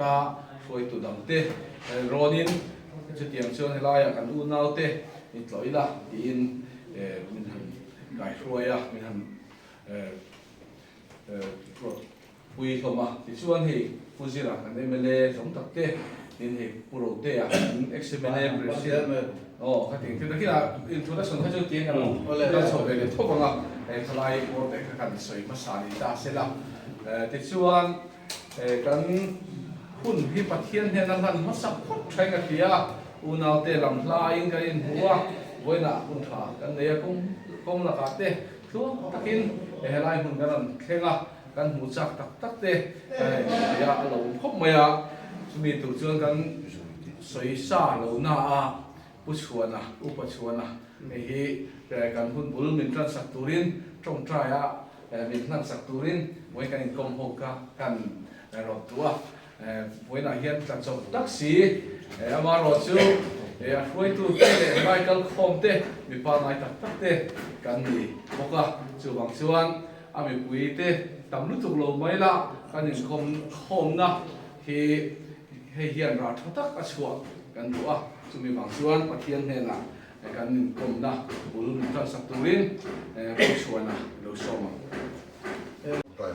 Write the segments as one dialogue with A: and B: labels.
A: ta phơi tụ đầm tê ronin chỉ tiếng chôn lại kan u nau tê in lối là in mình hành cải phơi mình hành quy không mà thì chuan thì Fuji là cái MLA giống thật tê in thì pro tê examine president cái tiếng thì là introduction cái chỗ tiếng nào cái chỗ về cái thốt bằng cái khai của cái cái sợi mà sản ta sẽ là thì chuan cái hun hi phát hiện hiện năng han mất sắp phốt thay cái kia u nào tê làm lại cái in hua với nạ hun thả cái này cũng là cái tê luôn takin lại hun cái làm khen kan mu chak tak te ya lo khop maya chumi tu chuan kan soi sa lo na a pu chuana upa chuana hi kan hun bul min tran sak turin trong trai a min nan sak turin moi kan kom ho ka kan ro tua moi na hian kan chom taxi ama ro chu ya froi tu te Michael khom te mi pa nai tak te kan ni boka chu bang chuan ami pui te tầm lúc thuộc lầu mấy là cái những hôm na thì hiện ra thắc tắc ở chỗ cái đó chúng mình bằng chuan phát hiện này là cái những hôm na bùn mình ta sắp tu lên cái chỗ na lâu sau mà
B: tại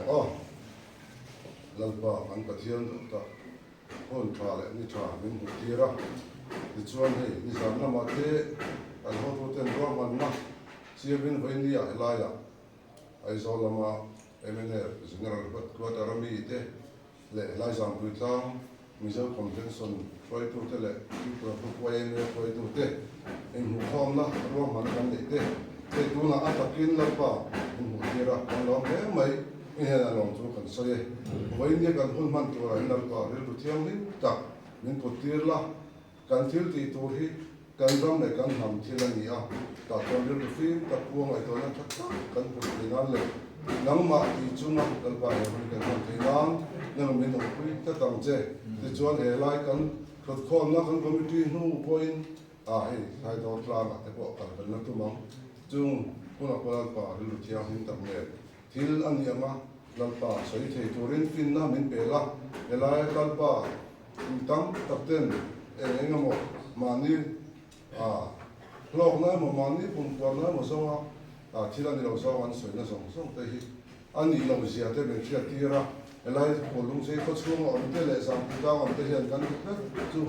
B: lần vào anh phát hiện được hôn thà lại như thà mình một kia ra thì chuan này đi làm năm mà thế anh hôn tên đó mà na chia bên với đi lại à ai sau là mà MNR general quarter army te le lai zam pui tang mizo convention foi tu te le tu ko me foi tu te en hu khom na ro man kan le te tu na atakin la pa en hu tira kan lo me mai en na long tu kan so ye voi ni kan hun man tu ra en pa re tu thiam ni ta min pu tir la kan thil ti tu hi kan ram le kan ham thil ani a ta to re tu fi ta puang ai to na thak kan pu ni na le nang ma ti chunga kal ba ya kan kan te nang nang min no pui ta tang che ti chuan he lai kan khot khom na kan committee nu point hei sai do tla na te po kan kan na tu mang chung kuna ko pa ru thia hin tam ne thil an ya ma lal pa soi thei turin fin na min pe la he lai kal pa tam tapten engamo mani lok na mo mani pun kwa na mo so thila ni lo so an soi na song song te hi ani lo zia te ben thia tira elai ko lung sei ko chung on te le sam ta on te hian kan chu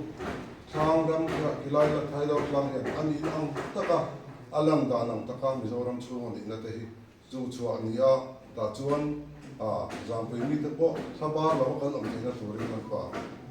B: sang ram ki lai la thai lo lang hian ani ang taka alam da nang taka mizoram chung on na te hi chu chua ni a ta chuan zam pui mi te po thaba lo kan om te na turin kan pa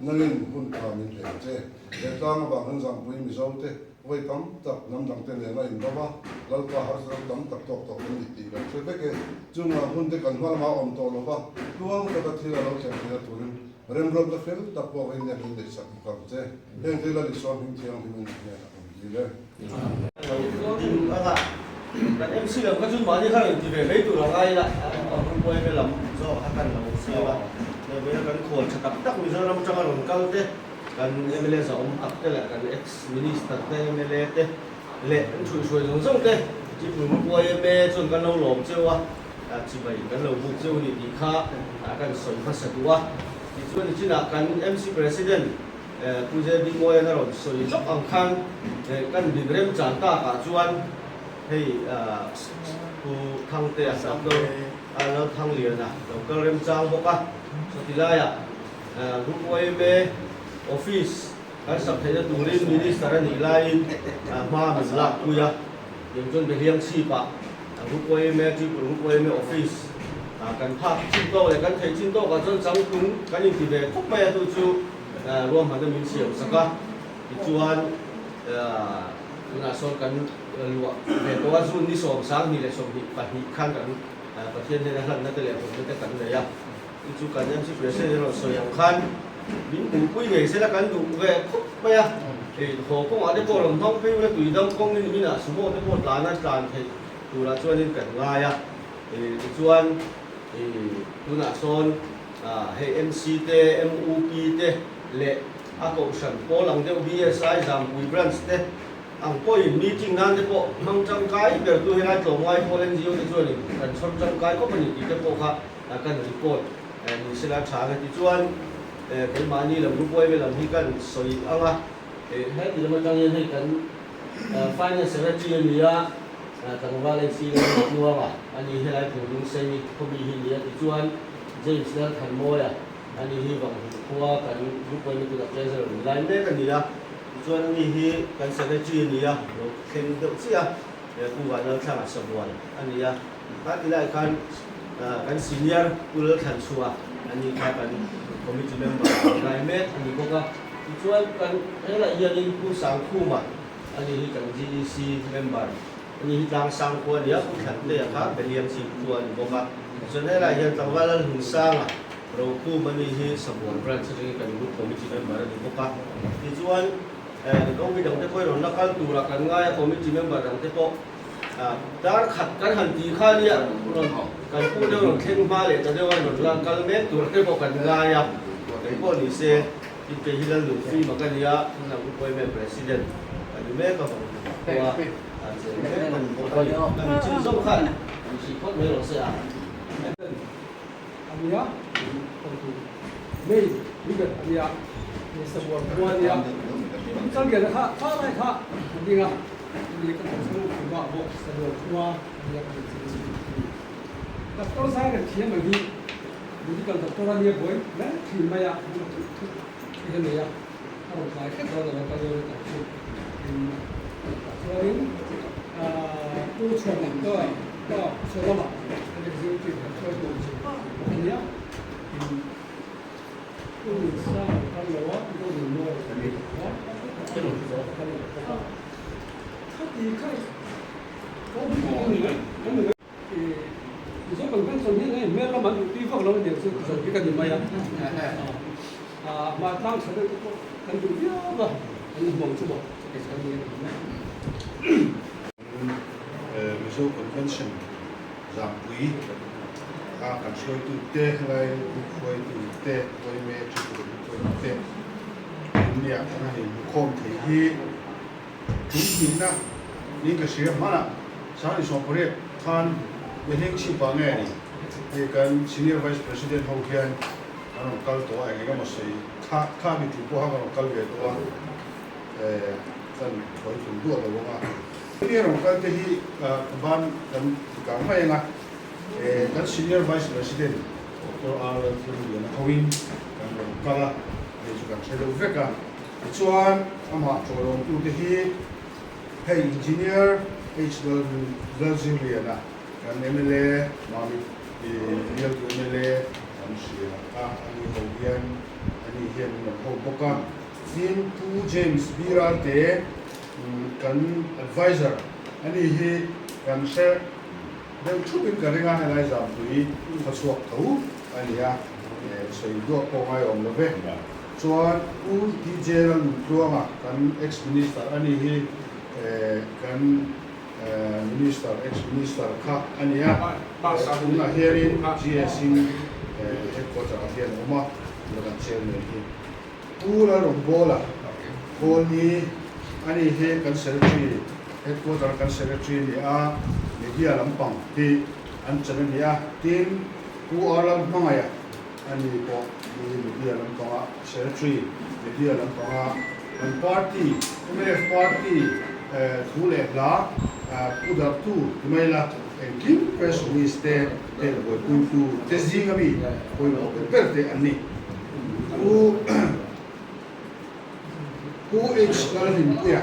B: nangin hun ka min le che le tang ba han zam pui mi zo te với tấm tập năm đẳng tên này in đó lal pa har sa tấm tập tok tok ni ti ga so te ke chung ma hun te kan hmal ma om to lo ba luang ta ka thila lo chen thila turin rem rom ta fel ta po in ne hin de sak ka che hen thila li so hin thiang hin ne ni le
C: aga dan MC là các chuyên môn như thế này thì về mấy tụi nó ngay lại không quay về làm do các bạn là một siêu bạn nên bây giờ cần khổ chặt tập tắc bây giờ nó trong lòng cao thế kan MLA sa tập te la kan ex minister te MLA te le an chui chui zong zong te chi pu mo poi me chun kan lo lom chewa chi bai kan lo bu cheu ni di kha kan soi kha sa tuwa ti chuan ni china kan MC president pu je bi mo na ro soi chok ang khan kan bi rem chan ta ka chuan hei pu thang te sa do lo thang lian na lo ka rem chang boka so tilaya ru poi me office kan sab thei turin minister ani lain ma min lak puya yung chon be hiang chi pa ru poi me chi ru poi me office kan phak chin to le kan thei chin to ka chon chang tung kan in ti ve khop mai tu chu ruam han min siam saka ti chuan na son kan lua ve to wa zun ni som sang ni le som hi pa hi khan kan pathian ne han na te le ko te kan le ya ti chu kan yam si president ro so yang khan mình cũng quy về sẽ là cán đủ về khúc bây giờ thì hồ công ở đây bộ lòng thông phim cái tùy đông công nên mình là số một cái bộ lá nó tràn thì tụi là cho nên cảnh ngay à thì chuan thì tụi là son hay MCT MUP te lệ cầu sản phố lòng tiêu BSI giảm quy branch te ang coi meeting nan te bộ mang trong cái việc tôi hay tổ ngoài phố lên diêu thì chuan thì cần trong cái có mình thì cái bộ khác là cần report mình sẽ là trả cái chuan cái mà như là lúc quay về làm thì cần soi ăn à hết thì mà trong như cần finance secretary ni ya tang Valencia luang à anh hi lai tu dung sei ko bi hi ya ti chuan James na than mo ya anh hi bang khua kan lúc quay tu da treasure lai me kan ni ya chuan anh hi kan secretary ni ya khen được chi à ku wa na thang sa buan anh ya ta ti lai kan senior ku le than chua anh ka kan committee member lai me anh ko ka chuan kan ai la ya ni ku sang khu ma anh hi kan GEC member anh hi tang sang khu dia ku than le ka beliam si chuan ko ka chuan ai la ya tang wala hu sang à rồi khu mani hi sabon branch ri kan group committee member ni ko ka ti chuan ko mi dang te ko ron na kal tu ra kan ngai committee member dang te ko dar khat kan han ti kha ni ron kan pu de ron theng ma le ta de wan ron lang kal me tu te ko kan ngai ya ke ko ni se ti te hi lan lu fi ma kan ya na group boy me president ani me ka wa an se me kan ko ka yo kan chi zo khan si ko me ro se a
D: Amia, untuk Mei, juga Amia, ini sebuah buah dia. Kalau dia nak, kalau nak, dia nak, dia kan semua buat buat sebuah buah dia kan semua. Tapi kalau saya nak kiam lagi, jadi kalau doktor dia boy, nah, kiam ya, ini ni ya. Kalau saya kan kalau nak kalau nak kiam, kalau ini, tu cumanก็เชื่อว่าอันนี้คือจุดที่เราดูอันนี้ผู้สร้างกันแล้วว่าผู้ดูโน้ตอันนี้ว่าเป็นหนึ่งสองกันถ้าดีใครเขาไม่รู้นี่เลยนั่นเลยที่ส่วนบางส่วนนี้เนี่ยเมื่อเรามาดูที่พวกเราเดี๋ยวส่วนที่กันอยู่ไหมมาตั้งเฉลี่ยกันดูเยอะมากอันนี้มองชั่วโมงจะกันดูนะ
B: Mizo convention zampui kan sloi tu te lai khoi tu te khoi me chu tu te ni a kana ni khom the hi tu ni na ni ka sia mana sa ni so pore khan we heng chi ba nge ni e kan senior vice president ho hian ano kal to ai ga ma sei kha mi tu po ha ga kal ve to kan khoi tu do lo maนี่เราก็จะที่บ้านกันกลางไม่ยังไงกัน senior vice president ตัวอาร์ที่อยู่ในทวินกันเราก็ละในจุดการใช้ดูเวกันส่วนอามาโจลงตัวที่ให้ engineer H เดลซิมเลียนะกัน MLA มามีเรียก MLA กันเสียอันนี้เขาเรียนอันนี้เรียนมันเขาบอกกันทีมผู้เจมส์บีราเต้กัน advisor อันนี้ฮีกันเชื่อเดี๋ยวชุดเป็นการงานอะไรจำตัวทศวรรษเขาอันนี้ใช้ตัวพอไม่อมเลยส่วนผู้ที่เจริญตัวมากัน ex minister อันนี้ฮีกัน minister ex minister ค่ะอันนี้คุณอาเฮียริน GSC headquarter อาเฮียนออกมาแล้วกันเชิญเลยฮีผู้ละรองโบล่ะคนนี้อันนี้เฮกันเซอร์ทีเฮดควอเตอร์กันเซอร์ทีนี่มีเดียลำปังที่อันจะเป็นเนี่ยทีมผู้อาลำปังอ่ะอันนี้ก็มีเดียลำปังเซอร์ทีมีเดียลำปังเป็นพาร์ตี้ไม่ใช่พาร์ตี้ทุเรศละผู้ดับตู้ไม่ละกินเพรสวิสเตอร์เดี๋ยวไปดูเทสซิ่งกันบีไปเป็นเปิดเตอันนี้ผู้เอกสารหินเนี่ย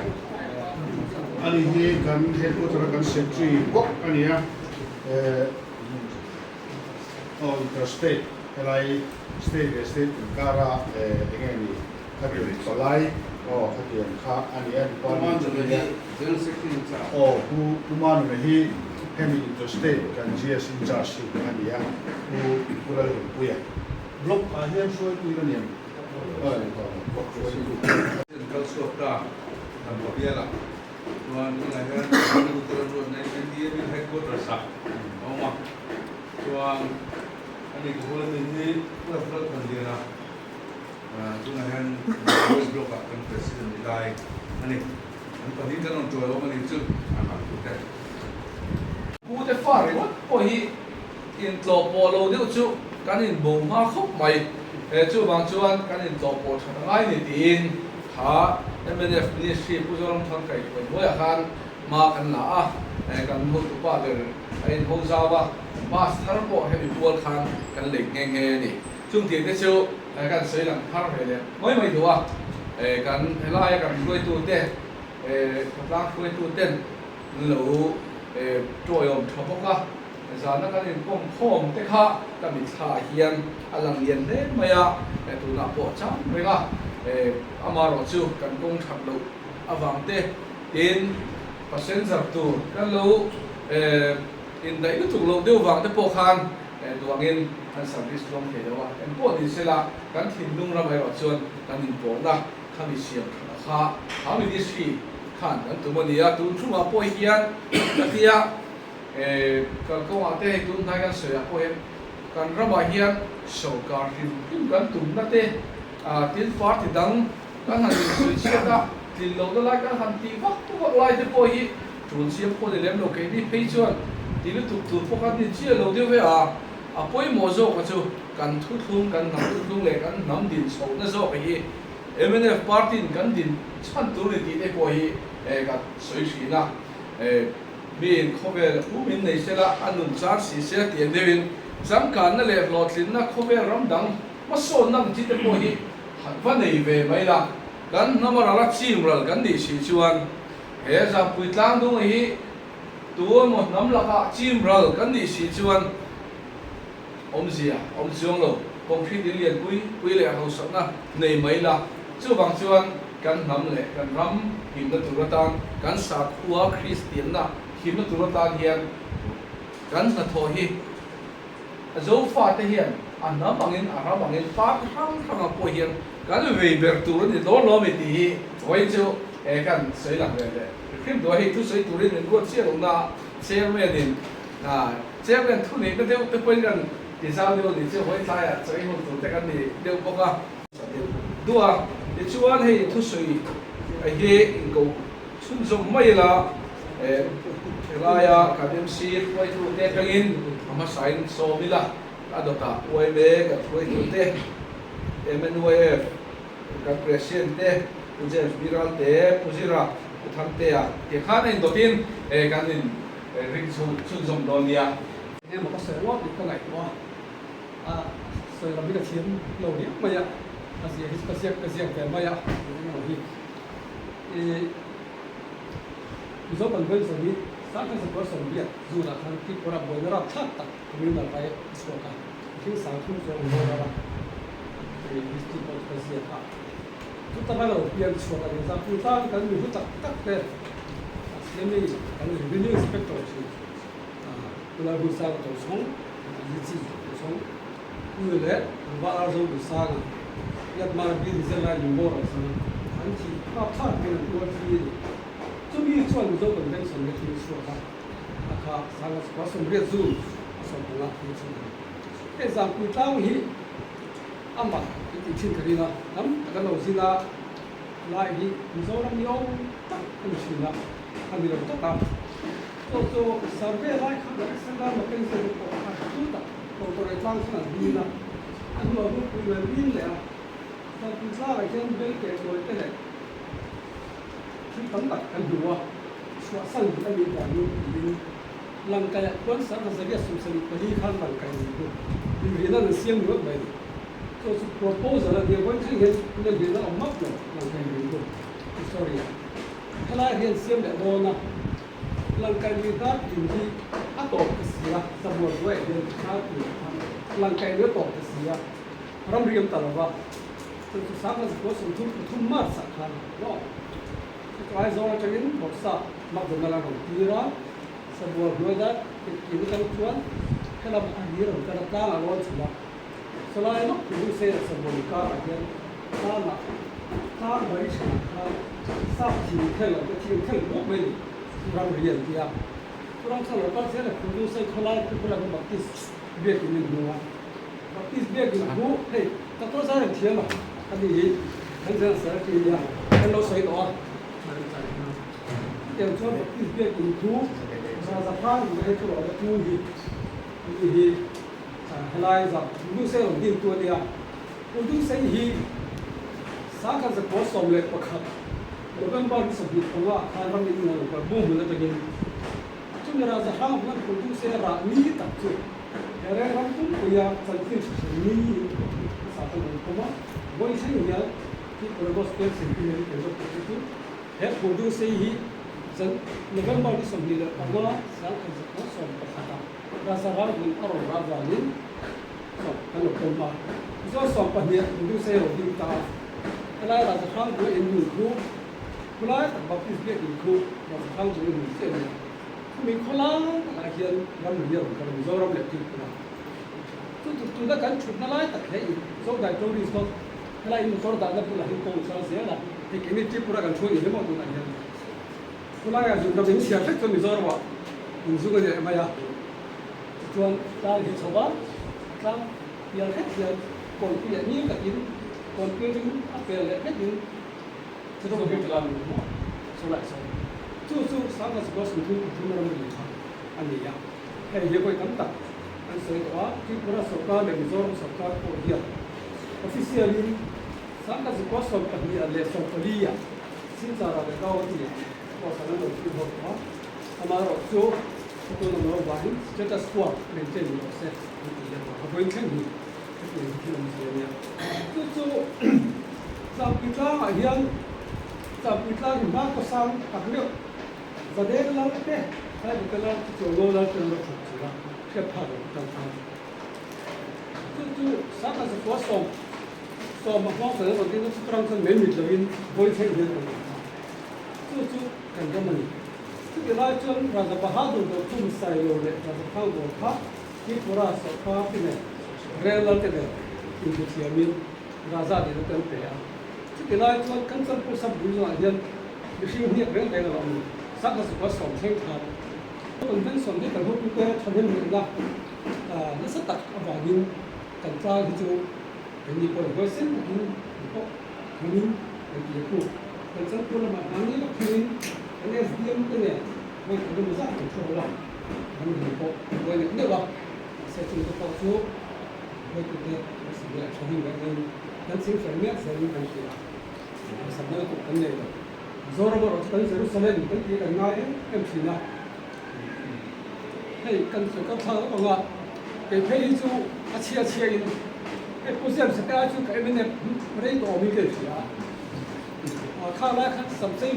B: อันนี้กันเฮดควอเตอร์กันเซนทรีพวกอันนี้อินเตอร์สเตทอะไรสเตทการะยังไงนี่ถ้าเป็นสไลด์ถ้าเป็นค่าอันนี้ประมาณจะเป็นผู้มันไม่ให้ให้มีอินเตอร์สเตทกัน GS อินชาร์จอันนี้ผู้ละหินเนี่ยบล็อกอันนี้ช่วยตัวกันเนี่ย
A: kalau sudah tanpa biarlah tuan pengajar turun naik dia di headquarters sah, awak tuan ini kemudian ini pula kerja lah, pengajar blok akan presiden nilai, ini tadi kan orang jual orang itu akan kita. Buat far, what? Oh ini intro polo dia tu kan ini bomba kau mai chu bang chuan kan in to po thang ngai ni tin kha MNF ministry puzoram thang kai ko boya khan ma kan la a kan mu tu pa der in ho zawa mas thar po he bi pol khan kan le nge nge ni chung ti te chu kan sei lang thar he le mai duwa kan helai kan roi tu te lang roi tu ten lo troyom thopoka zana kan in pom khom te kha kan mi tha hian alang yen le maya tu na po chang renga amaro chu kan kong thak lo awang te in passenger tu kan lo in dai lu tu lo deu wang te po khan duangin kan service long ke dawa en po di sela kan thin lung ra mai ro chuan kan in po na khami siam kha ha mi di si khan kan tu mania tu chu ma po hian tatia kan ko ate tun thai kan soya po hem kan rama hian sokar him kan tum na te tin far ti dang kan han sui chia da tin lo da lai kan han ti vak tu vak lai te po hi chun siam po de lem lo ke ni pei chuan ti lu tu tu po kan ni chia lo de ve a poi mo zo ka chu kan thu thum kan nam thu thum le kan nam din so na zo ka hi MNF party kan din chan tu ni ti te po hi ka sui chi na bin khovel umin nei sela anun char si se ti devin sam kan na le lotlin na khovel ram dang ma so nam ti te po hi va nei ve mai la kan namara la chim ral kan ni si chuan he za pui tlang dung hi tu mo nam la ka chim ral kan ni si chuan om ziong lo concrete lian pui le ho sa na nei mai la chu bang chuan kan nam le kan ram him na turatan kan sa khuwa christian na him na turatan hian kan na tho hi zo fa te hian an na bangin ara bangin pa khang po hian kan ve ber tur ni lo mi ti hoi chu kan sei lang le khim do hi tu sei turin en ko che long na che me din che men thu ni ka deu te poi kan ti sao deu ni che hoi sai a chei ho tu te kan ni deu ko ka dua ti chuan hei thu sui a he in ko sun zo mai la raya kadem si hoi tu te kangin ama sign so mila adota oi me ka hoi tu te MNF ka presidente James Biral te puzira utham te a ke khan in dotin kan in ring sun zom donia
D: em mà có sợi lót thì có ngày qua sợi làm cái chiếm lâu nhất mà ya cái gì về mà ya thì do bản thân mình sáng cái sự sống biết dù là thằng kia có làm bồi ra thắt tắc mình là phải sửa cả khi sáng khi rồi bồi ra thì cái có cái gì cả chúng ta phải là biến sửa cái gì chúng ta cần mình phải tắc cái xem đi cần mình renew inspector là buổi sáng tổ sống lý trí tổ sống người lẽ và ở trong buổi sáng nhất mà bị dân lại dùng bò rồi anh chỉ học thắt cái này tôi chỉ chúng mình chọn một số vấn đề sống cái thứ sửa ra à sáng có sống biết dù sống cũng là thứ gì cái dạng cụ tao hi âm bạc cái chuyện cái này lắm cái đầu tiên là lại đi một số năm nhau tất cái chuyện là anh đi làm tốt lắm तो सर्वे लाइक संगा मकन से तो तुता तो रेफरेंस ना दीना अनु अबु कोई बिन ले तो तुसा रखन बिल के कोई ते ले कि तम तक kan duwa swa sang ta ni da ni din lang ka kon sa ta zaria sum sali pali khan lang ka ni ko din rina na siam ro mai so su proposal la de won thing ne de na mak no lang ka ni ko sorry hala hian siam le do na lang kai mi ta in hi a to sia sa bo we de ta tu lang kai le to sia ram riam ta lawa so sa ma ko so tu ma sa khan no try zo la changin bo sa ma do na la ro ti ra sa bo we da ki ni kan chuan kala ma ni ro ta ta la ro chula so la no ku se sa bo ka a hian ta na ta bai cha ka sa ti khela ko ti khel bo me ram rian dia kurang salah kan saya nak kudu saya khalai tu kurang baptis biar ini dua baptis biar ini bu hey tak tahu saya dia lah tadi kan saya dia kan lo saya doa yang cuma baptis biar ini bu rasa pang dia tu ada tu ini khalai zat kudu saya orang dia tu dia Untuk saya hi saka za ko som le pakhat November sabi panga kharam ni ngol ka bu mun ta gin chumra za hang nan untuk saya ra ni tak chu ya ra ram tu ya salkin ni sa ta ni kuma boy sai ya ki korgos ke sin ni ke zo tu he untuk saya hi zan November ni sabi le panga saka za ko som pakhat ra sa ra ni aro ra za ni so kan ko ma so som pa ni untuk saya ro di ta Kalau rasa hang tu ini tu, kalau tak baptis dia itu, rasa hang tu ini macam ni. Kalau akhir ram dia kalau mizoram lekti pula. Tu dah kan cuma lah tak है so dah tu ni so kalau ini so dah pula ini kau usah saya lah. Ini tu pura kan cuma ini mau tu nak jadi. Kalau yang tu dah ini siapa tu mizoram wa, ini juga dia maya. Tuan dah di coba, kan yang dia kau dia ni kat ini. Còn cái về lại hết những cái đó cái làm số lại số chú sáng là có sự thu nó làm gì anh ấy hay nhiều cái tấm tập anh sẽ có cái bữa sau ca để mình做sau ca của dia officially sáng là có số tập đi là số tập đi à xin chào là cái câu gì có sản lượng cái hộp đó mà rồi chú tôi là nó bán cho ta squat lên trên một xe và với cái gì chú dòng kỳ trang ở hiện dòng kỳ trang thì mang có sang các nước và đến lâu thế hay một cái là chỗ lô là trường được phục vụ là thiết hợp trong tháng chú sáng là sẽ có sòng mà có thể là cái nó trong sân mềm mịt là in với thế hiện chú cần cho mình chú cái lai chân và là bà được chung sai lô để và là thao đồ khác cái của ra sẽ có cái này Real ke de industria min raza de kan pe ya cái lai chuan kan chan pu sam bu la hian machine hi rel de la ni sak na su ko som theng tha kon ben som de kan hu pu ke thanen ni la na sa tak ba nin kan tra hi chu ni ko ho sen ni ko ni ni ku kan chan pu la ma ang ni la phin kan SDM ke ne mai ko mu za ko cho la kan ni ko ni ne ba se chu ko chu với cái sự việc sau khi vậy nên nhân sinh phải biết sẽ như thế nào sắp tới cũng vấn đề rồi do đó bọn tôi sẽ rút lên cái gì cần nói em chỉ là hay cần sự cấp thơ của họ cái thấy chú chia in cái cố gắng sẽ cái chú cái bên này đây tổ mình cái gì khá là khá sắm xây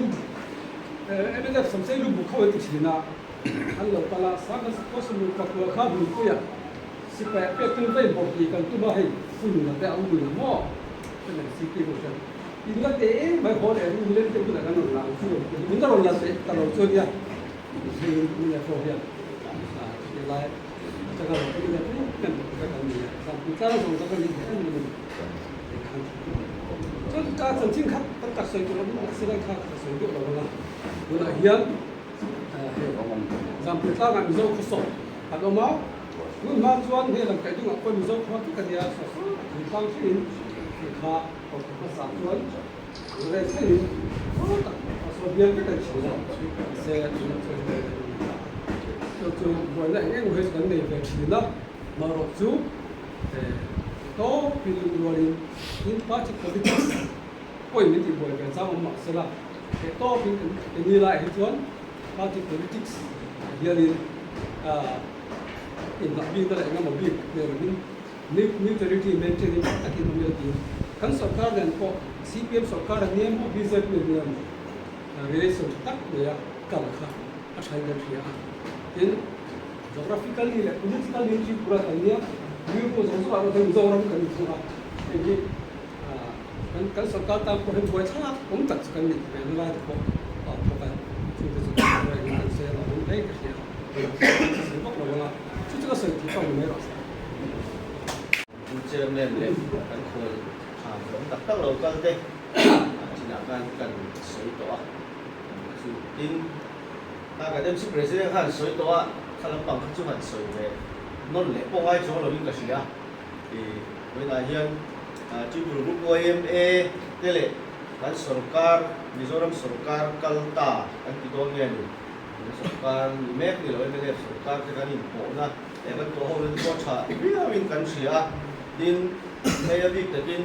D: em bên này sắm xây lúc buộc khơi cái gì nào anh lộc là sáng cái có sự một cuộc khá buồn cười si pe pe tu ve bo ki kan tu ba hei fu na te au ni mo te na si ki bo chen in la te mai ho le ru le te bu da kan la fu min da ro la te ta ro cho dia si ni ya fo ya te lai ta ga ro ni ya tu kan ka kan ni ya sa pu ka ro so ka ni ya ni cho ka chen chin khat tất cả sai ko lo ni se lai kha sai ko lo la bu la hian zam pu ta ga mi zo ko so ka do ma Muốn mang chuan hay là cái đúng là quân dốc hoa tất cả nhà sản thì tăng xin thì khá hoặc là sản chuan rồi sẽ đi số biên cái chỉ là xe cho với lại cái người vấn đề về chỉ là mà rồi chú có cái luật in party politics coi như thì bởi cái sao mà sẽ là cái to cái như lại cái chuan party politics hiện in la bi da la ngam bi ne ni neutrality maintain ni ta ki no ti kan sarkar den ko CPM sarkar ne mo BJP ne relation tak ne ya kal kha a thai da thia in geographically la politically ni pura ta ne ni ko zo so ro thai zo ram kan ni pura ni kan sarkar ta ko hen boy cha cũng tak kan ni ne la ko ko kan chu chu kan se la un dai ka thia se bok lo la这个是地方没有。
C: Chairman lên anh khơi đặt tắc đầu cân đây chỉ là cần sới tỏa sự tin cái dem sip president han sới tỏa khá là bằng các chú han sới về non lệ bông ai chỗ là những cái gì á thì với là hiện chỉ một lúc OMA thế lệ kan sarkar Mizoram sarkar kalta anh chỉ đôi nghe sarkar mek ni loi me sarkar cái này bộ na em vẫn có hồi lên có trả vì mình cần gì à din hay là việc tự tin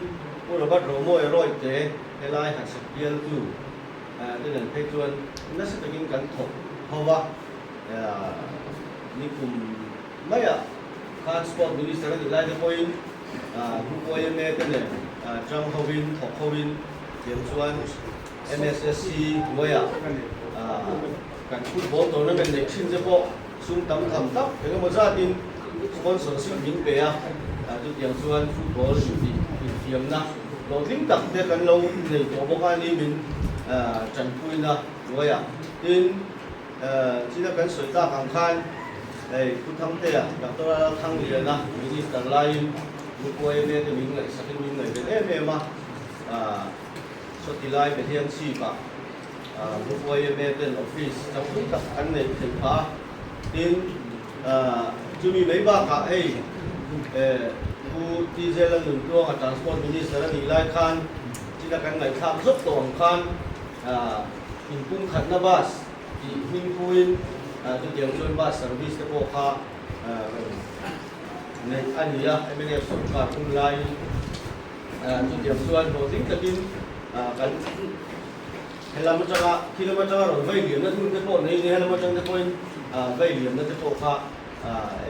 C: cô là bắt đầu mua rồi thế hay là hạt sạch kia tu đây là cái chuyện nó sẽ tự tin cẩn thận không vậy ni cùng mấy transport minister thì lại cái point group OIM cái này trong Hovin học Hovin điểm chuẩn MSSC vậyกันฟุตบอลตัวนั้นเป็นเด็กชิ้นเฉพาะซุ้มตำทำตับแต่ก็มาจากที่สปอนเซอร์ชิพมิงเปียจุดอย่างส่วนฟุตบอลอยู่ที่เทียมนะเราทิ้งตักเด็กกันเราในตัวพวกนี้เป็นจันทร์คุยนะด้วยที่ที่นักการศึกษาขังคันคุณทำเตะอยากตัวทั้งเรียนนะมินิสต์ไลน์บุกไปเรียนจะมีเงินสักนิดหน่อยเป็นมาสติไลน์เป็นเทียนชีพบุกไปเรียนออฟฟิศจะคุยกับอันไหนถึงพาที่จะมีไม่บ้างค่ะผู้ที่เจริญหนุนตัวกับ transport minister นี่ไล่คันที่นักการเงินทำซุปตัวคันหินกุ้งขันนาบัสที่หินคุยจุดเดียวชนบัส service ที่พวกเขาในอันนี้ไม่ได้ส่งการคุณไล่จุดเดียวชนโดยที่จะกินกันให้เรามาจากที่เรามาจากเราไม่เหลี่ยมนั่นที่พวกนี้ให้เรามาจากที่พวกไม่เหลี่ยมนั่นที่พวกเขา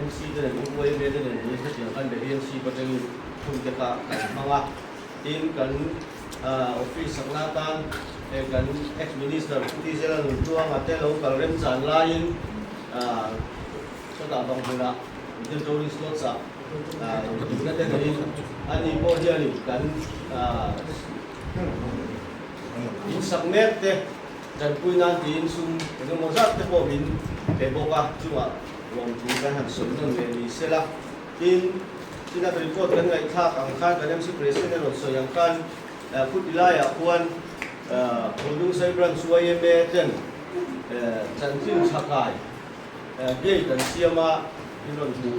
C: MC 这里不会别的人，你是想看别的 MC 不正通这个干嘛哇？因跟office 上那单，跟 ex minister ที่เจริญตัวมาแต่เรากับเรื่องจานลายก็ตามตรงนี้นะที่โจลิสโตซ่านั่นเองอันนี้พวกเดียวนี่กันอินสักเมตรเตจันคุยนั่นที่อินซุ่มเป็นโมซัดที่พวกอินเป็นพวกว่าจังหวะลงทุนกันหันส่วนนึงเลยมีเสละที่นักรีพอร์ตกันไงท่าขังคันกันยังสิบเปอร์เซ็นต์ในรถส่วนยังคันพูดดีไล่ควรคนดูใช้บรันช่วยเมเจนจันทร์ชักไก่เกี่ยกันเสียมาที่รถดู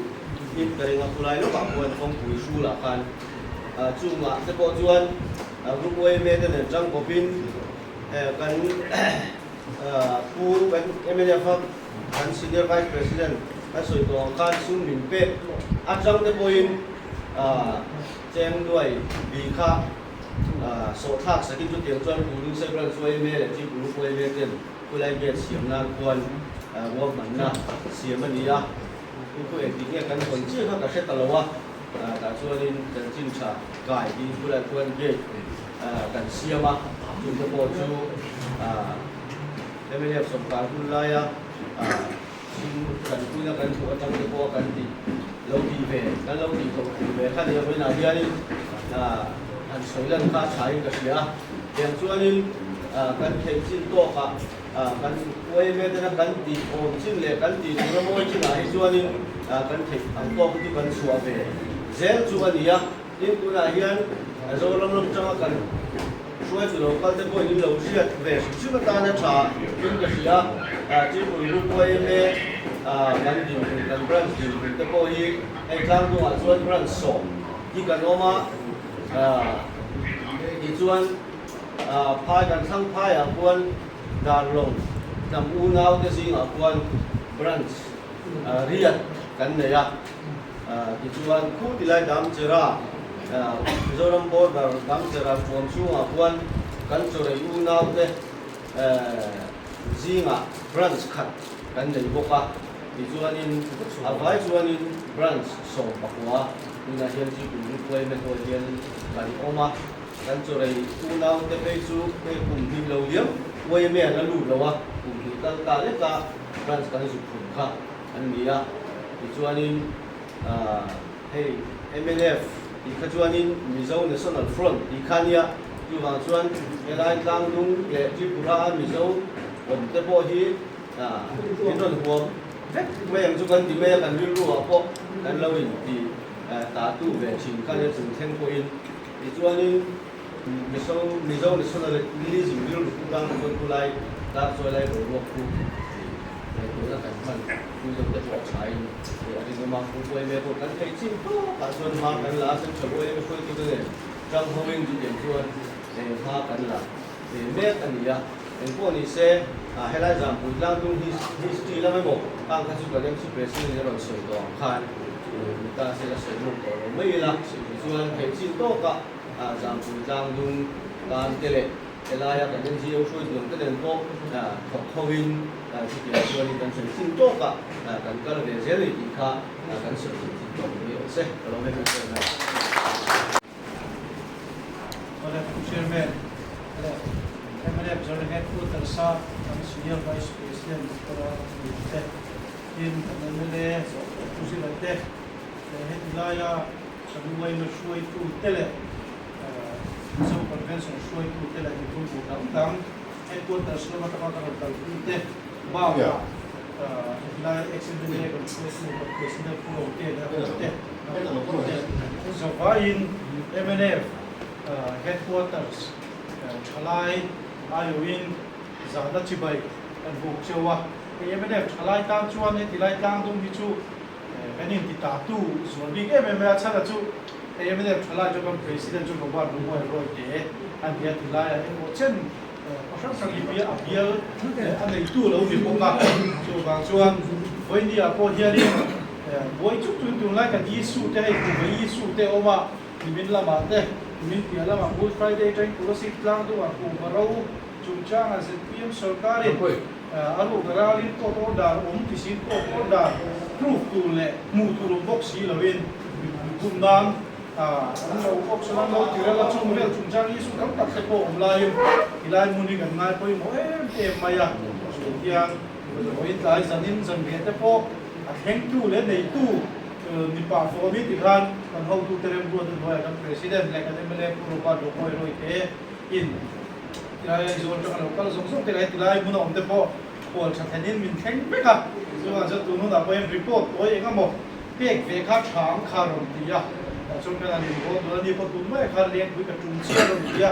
C: อินกันยังคุยแล้วบางคนคงคุยสู้ละคันจุ่มจะพอจวนรูปเมเจนจังกบินกันผู้เป็นMLF kan senior vice president kan soi tong kan sum min pe atang te poin cheng duai bi kha so thak sakin chu tiang chuan pu lu se bran soi me le chi pu lu poi me ten ku lai ge siam nan kuan wo man na siam ani ya ku e ti nge kan kon chi kha ka se ta lo wa ta chuan in kan chin cha kai di ku lai kuan ge kan siam a chu te po chu MLF som kan ku lai ya kanคุยกันถูกจังที่พวกกันที่เราดีเวกันเราดีตรงเวข้าเดียวเป็นอะไรนี่อันสวยเรื่องค่าใช้ก็เสียอย่างส่วนนี้กันเทคชิ้นตัวค่ะกันไว้เวทนากันดีโอนชิ้นเล็กกันดีตัวโมยชิ้นไหนส่วนนี้กันเทคอันตัวที่กันสวยเวเซลส่วนนี้ยิ่งตัวไหนยันเราลองจังกันช่วยตัวเราจะพอยิ่งเราเสียเวชื่อมันตาเนี่ยชายิ่งก็เสียที่ผมรู้ไว้เวกันดิกันบรันดิแต่พอยิ่งไอ้ครั้งตัวส่วนบรันสองที่กันออกมาที่ส่วนพายกันทั้งพายควรดาลงนำอูนาวที่สิ่งควรบรันเรียนกันเนี่ยที่ส่วนคู่ที่ไล่ดำเจราโจรมบอร์ดดำเจราความสูงควรกันโจรอูนาวที่สิ่งบรันขัดกันในพวกที่ส่วนนี้อาไว้ส่วนนี้บรันส่งปักหัวนี่นะเฮียนที่กลุ่มคุยเป็นตัวเฮียนกันออกมากันโจรอูนาวที่ไปสู่ไปกลุ่มที่เราเลี้ยงไว้เมียนั่นรู้แล้วว่ากลุ่มที่ตั้งตาเล็กบรันกันสุดขุนค่ะอันนี้ที่ส่วนนี้ให้ MLF ที่ขจวนนี้มิโซเนชั่นแนลฟรอนต์ที่ขันยาอยู่บางส่วนเวลาตั้งดุงเกี่ยวกับปุระมิโซผมจะบอกที่ที่ต้นหัวไม่ยังจุกันที่ไม่ยังรู้ว่าพวกกันเราอินที่ตาตู้เวชิมกันจะถึงเส้นโคอินที่ส่วนนี้มิโซเนชั่นแนลลิซิมวิลล์ตั้งคนกุไลตาส่วนไรหรือว่าผู้ในตัวนักการมันผู้จะจะบอกใช้อันนี้ก็มาผู้ป่วยไม่พอกันใช้ชิ้นก็การส่วนมากันละซึ่งช่วยไม่ช่วยตัวเองจังเขาเองจุดเด่นส่วนในภาคกันละเมื่ออันนี้เป็นพวกนี้เสียให้ได้จำพูดล่างตรง history แล้วไม่บอกตั้งขั้นสุดก็ยังสุดเปรี้ยวในเราสวยต่อขัน ta sẽ là sử dụng của mấy là chuan hệ chịu tốt cả giảm phụ giảm dùngการเกล็ดเวลาอยากจะเป็นCEOช่วยถึงก็เดินโต๊ะทวินที่เกี่ยวกับการสื่อสิ่งโต๊ะกับการก็เลยเจริญอีกค่ะการสื่อสิ่งโต๊ะนี้โอเคเราไม่เป็นไร
E: Madam Chairman, MNF General Headquarters sa ang Senior Vice President Dr. Duterte in MNLA sa Presidente Hetlaya sa buhay na siya'y tutele sa convention siya'y tutele di Tungo Tangtang Headquarters na matakakaroon Duterte bawa Hetlaya ex-MNLA President Purote Duterte sa bayin MNF headquarters chalai ayuin zada chibai an buk chewa MNF chalai tang chuan he tilai tang dum hi chu kanin ti ta tu so big MMA chana chu MNF chalai jo kan president chu ba lu mo ro te an dia tilai a mo chen pasang sang ipia apial an nei tu lo ni pong ka chu bang chuan voi ni a po hiari voi chu tu lai ka di su te ai ku voi su te oma min lama te min pia lama Good Friday train policy plan tu aku baru cungcang aset PM सरकारी alu garalin to dar tisin to dar proof tu le mu tu box si lawin kumdan lo box lang lo tirala chung le cungcang isu kam tak se ko lai ilai muni kan ngai poi mo maya yang oi tai zanin zan ge te po a heng tu le nei tu ni pa fo mi ti khan kan ho tu terem ro de boy kan president le kan MLA puro pa do koi roi te in tilai zon to kan kal zong zong tilai mun om te po pol chathanin min theng pe ka so a ja tu no da poem report oi enga mo pek ve kha thang kha rom ti ya chon kan ani bo do ni po tu mai kha lek bu ka tung chia rom ti ya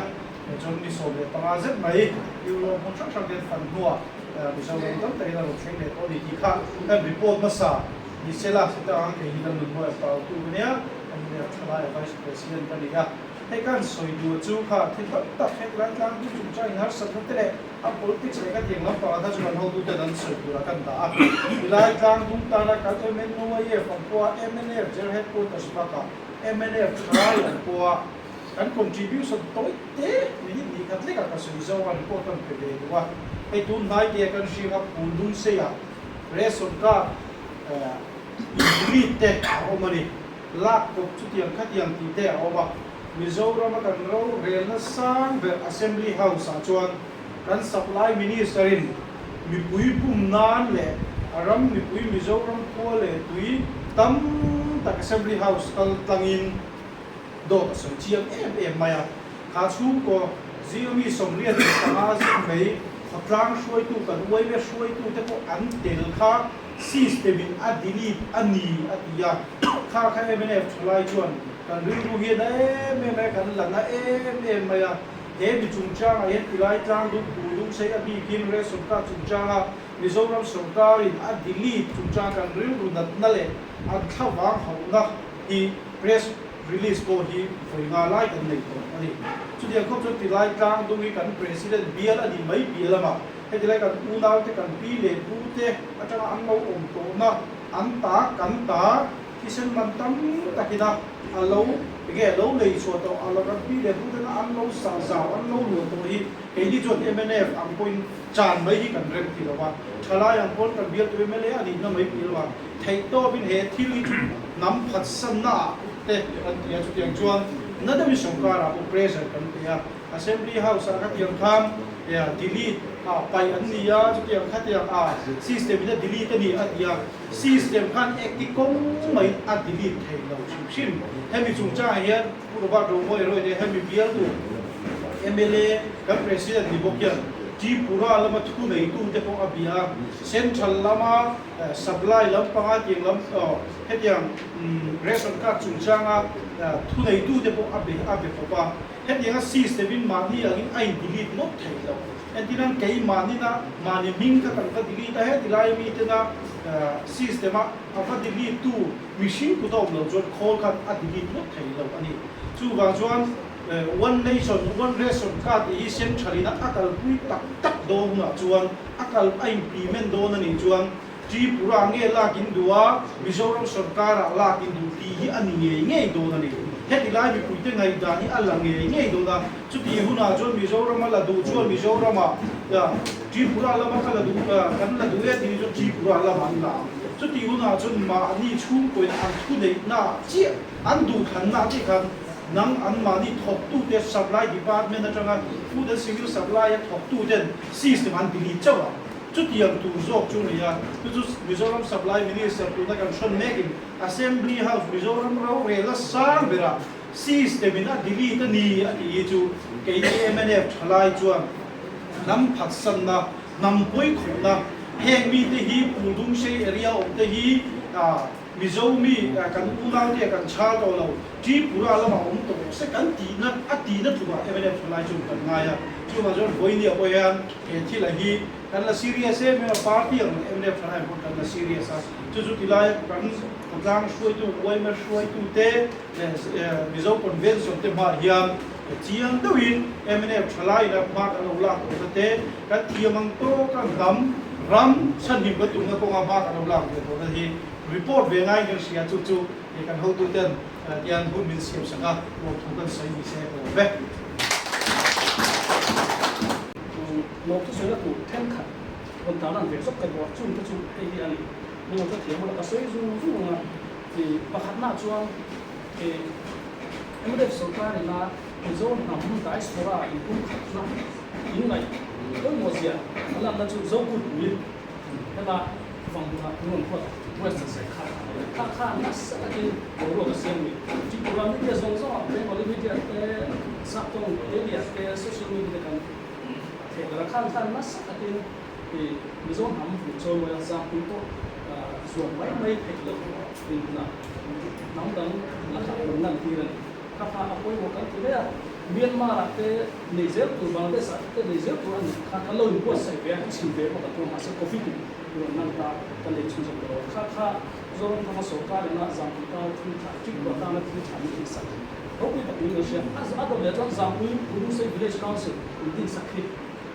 E: chon ni so le pa zet mai yu ro mo chak chak den fan nuwa bi so le tam te la ro theng le to di ki kha kan report ma sa ni sela sita ang ke hilang mo pa tu nia ang ni chalai vice president ka dia he kan soi du chu kha thi tak he lan lang tu chu chai har sa thate le a politics le ka tiang lam pa da chu kan ho tu te dan soi du kan da lai lang dum ta na ka te men no ye fa ko MNF jer headquarters pa ka MNF try ko kan contribution to te ni ka tle ka soi zo an ko tan pe de wa he tu nai ke kan shi ka pundun se ya reson ka te omani lak ko chutiang khatiang ti te oma Mizoram kan ro rel na sang be assembly house a chuan kan supply minister in mi pui pum nan le aram mi pui Mizoram ko le tui tam tak assembly house kal tangin do ka so chiang maya kha chu ko ziomi somriat tanga mei khatlang shoi tu kan wai me shoi tu te ko an tel kha system in adili ani atia kha MNF chlai chuan kan ring ru hi da me kan la na maya he bi chungchang a he pilai tang du du se a bi kin re som ka chungchang a Mizoram sarkar in adili chungchang kan ring ru nat na le a thawang hauna hi press release ko hi foinga lai kan nei to ani chu dia ko chu pilai tang du hi kan president bial ani mai bialama he dilai kan unau te kan pi le pu te atanga an lo om to na an ta kan ta kisan man tam takina alo ge lo lei so to alo kan pi le pu te na an lo sa sa an lo lu to hi he ni jot MNF ang point chan mai hi kan rem ti lo wa thala yang pon kan bial to MLA ani na mai pi lo wa thai to bin he thil hi nam phat san na te an tia chu tiang chuan na da mi songkara ko pressure kan tia assembly house a ka tiang kham ya delete pai an nia chu tiang kha tiang system ina delete ani atia system khan ektikong mai a delete thei lo shin hemi chungcha hian puro ba ro moi roi de hemi bial tu MLA kan president ni bokyan ji pura lama thu nei tu te ko abia central lama supply lam panga ting lam hetiang ration card chungchanga thu nei tu te ko abe ko ba hetiang system in mani angin ai delete not thei lo entinan kei mani na mani ming ka kan ka delete he dilai mi te na system a ka delete tu machine ku dom lo jot call kan a delete not thei lo ani chu wa chuan one nation one ration card hi central ina akal pui tak tak do na chuan akal a implement do na ni chuan Tripura nge lakin dua Mizoram sarkar lakin du ti ani nge do na ni heti lai mi puite ngai da ni ala nge do da chuti huna chon Mizoram la du chon Mizoram ya Tripura la ma kala du kan la du ya ti jo Tripura la man la chuti huna chon ma ni chung ko an thu nei na chi an du khan na chi khan nang an mani top 2 te supply department na changa food and civil supply top 2 ten system an dili chawa chuti yang tu zok chu ni ya tu Mizoram supply minister tu na kan shon making assembly house Mizoram ro re la sang bera system ina dili ta ni ani chu KMNF thalai chuan nam phat san na nam poi khum na heng mi te hi pudung se area of te hi Mizomi kan unau te kan chal to lo Tripura lama to se kan ti na tu ba MNF thalai chu kan nga ya chu ma jor boi ni apo ya ke thi la hi kan la serious e me party ang MNF thalai ko kan la serious a chu tilai kan program shoi tu wai mer shoi tu te Mizo convention te ma hiam chiang dawin MNF thalai na ma kan la ko te kan thiamang to kan ram san him ba tu na ko nga ba kan la ko to hi report về ngay những sự chú chú để cần hậu tu tiên tiền hôn min siêu sang à một thông tin xây bị xe của bé
D: một cái số là cụ thêm khẩn còn tao làm việc giúp cái bộ chung cái chung cái gì anh nhưng mà cái thiếu một cái số dù là thì bắt hạt nát chuang thì em được số cái này là cái số nằm tại số ra in cũng khẩn lắm in này tôi một gì nó làm ra chung số cụ mình thế là phòng là nguồn quật Western side kha nas akin oro ka sem ti program ni dia zong zong pe ko li dia te sa tong area te social media kan te ra khan nas akin e mi zong ham fu cho mo yang sa pu to so mai pe lo tin na nang dang la ka nan ti ran ka pha apoi mo kan ti le Myanmar te Niger tu Bangladesh te Niger tu an ka lo ni ko sai pe chi pe ko to ma se coffee tu nan ta ka le chu so ko kha zon kama so ka le na zam ta thu tha chi ko ta na thu tha ni sa ko pi ta ni sha as ado le ta zam pu se village council ni sa khi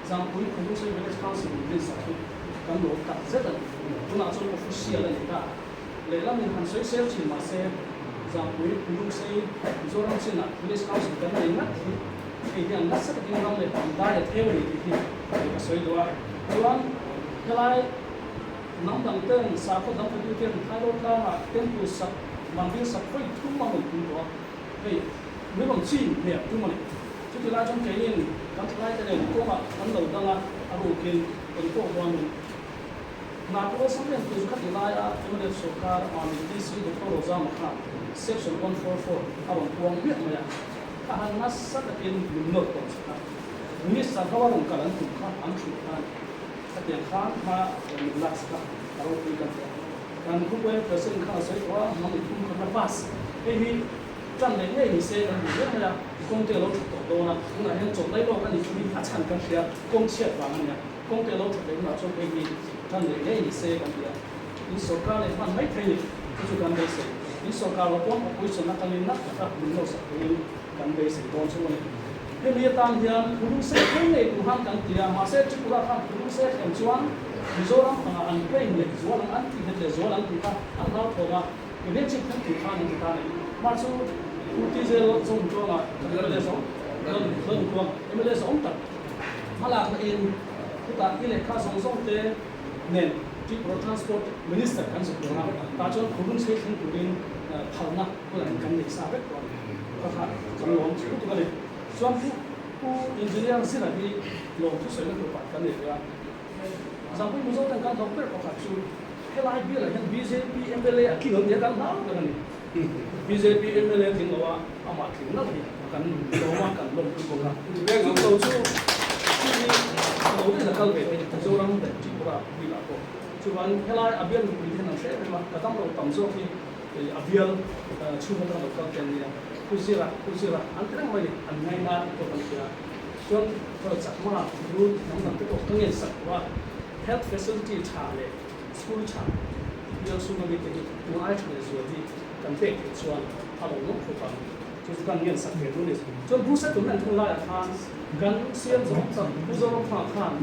D: zam pu se village council ni sa khi kan lo ta zeta tu na so official le ta le la min han so se chi ma se zam pu se zoram se na village council kan na ina ki dia na sa ki ngam le ta da ya theory ki ka so do wa tuan kalai nang dang ten sa ko dang tu ten thai lo ka ma ten tu sap mang bin sap phoi thu ma mo tu do ei me bang chi me tu ma ni chu tu la jong ke yin kan thlai te ne ko ma kan lo dang a ru kin ko ko wa mi na ko sam len tu kha ti la ya tu le so ka ma mi ti si do ko za ma kha section 144 awang tuang mi ma ya ka han nas sa ta kin no ko sa ni sa ka wa ron ka lan tu kha an chu ka tiền khá mà mình lắc sắc đâu đi cần cũng quên cái sự khá sấy quá mà mình cũng không bắt cái gì chân này ngay thì xe là gì là công ty lâu chụp đồ na cũng là những chỗ đấy lo cái gì chúng mình phát triển cái gì công chiết vào cái này công ty lâu chụp đấy là cho cái gì chân này ngay thì xe cái gì những số ca này hoàn mấy thay cái chỗ cần đây xe những số ca là quăng cuối số nó cần lên nắp các mình lâu sắc cái cần đây xe còn số này cái này tam hiền cũng sẽ cái này cũng hàng càng tiền mà sẽ chụp ra hàng cũng sẽ em chuan Mizoram anh quen này Zoram anh thì hiện Zoram thì ta anh nói thôi mà cái việc chụp thì ta nên ta này mà số cái gì đó dùng cho là cái này giống hơn quăng em lấy giống thật mà là cái in ta cái này khá giống thế nên chụp transport minister kan sự đó ta cho cũng sẽ không tụi mình thảo na có là cái này sao biết còn có phải trong lòng chịu tụi cái này Soan pu engineer sih lagi lo tu saya nak dapatkan dia. Sampai musuh tengah dokter apa tu? Kalau I biar yang BJP MLA akhirnya dia kan tahu kan ni. BJP MLA tinggal amat tinggal ni. Kan lama kan belum bukan. Dia tu tahu tu. Ini tahu dia nakal betul. Tahu orang dah cipra bila ko. Cuman kalau I biar dia nak saya memang kata orang tamzo ni abial cuma tak dokter dia. Kuzira, antara mana anai na itu kan dia. Soal kalau cakap dulu nama tu orang yang sakwa health facility cale, school cale. Dia semua begitu. Mulai dari jadi kan tek soal kalau nak kita jadi kan yang sakit dulu. Soal busa tu nanti mulai kan siapa zaman busa orang kan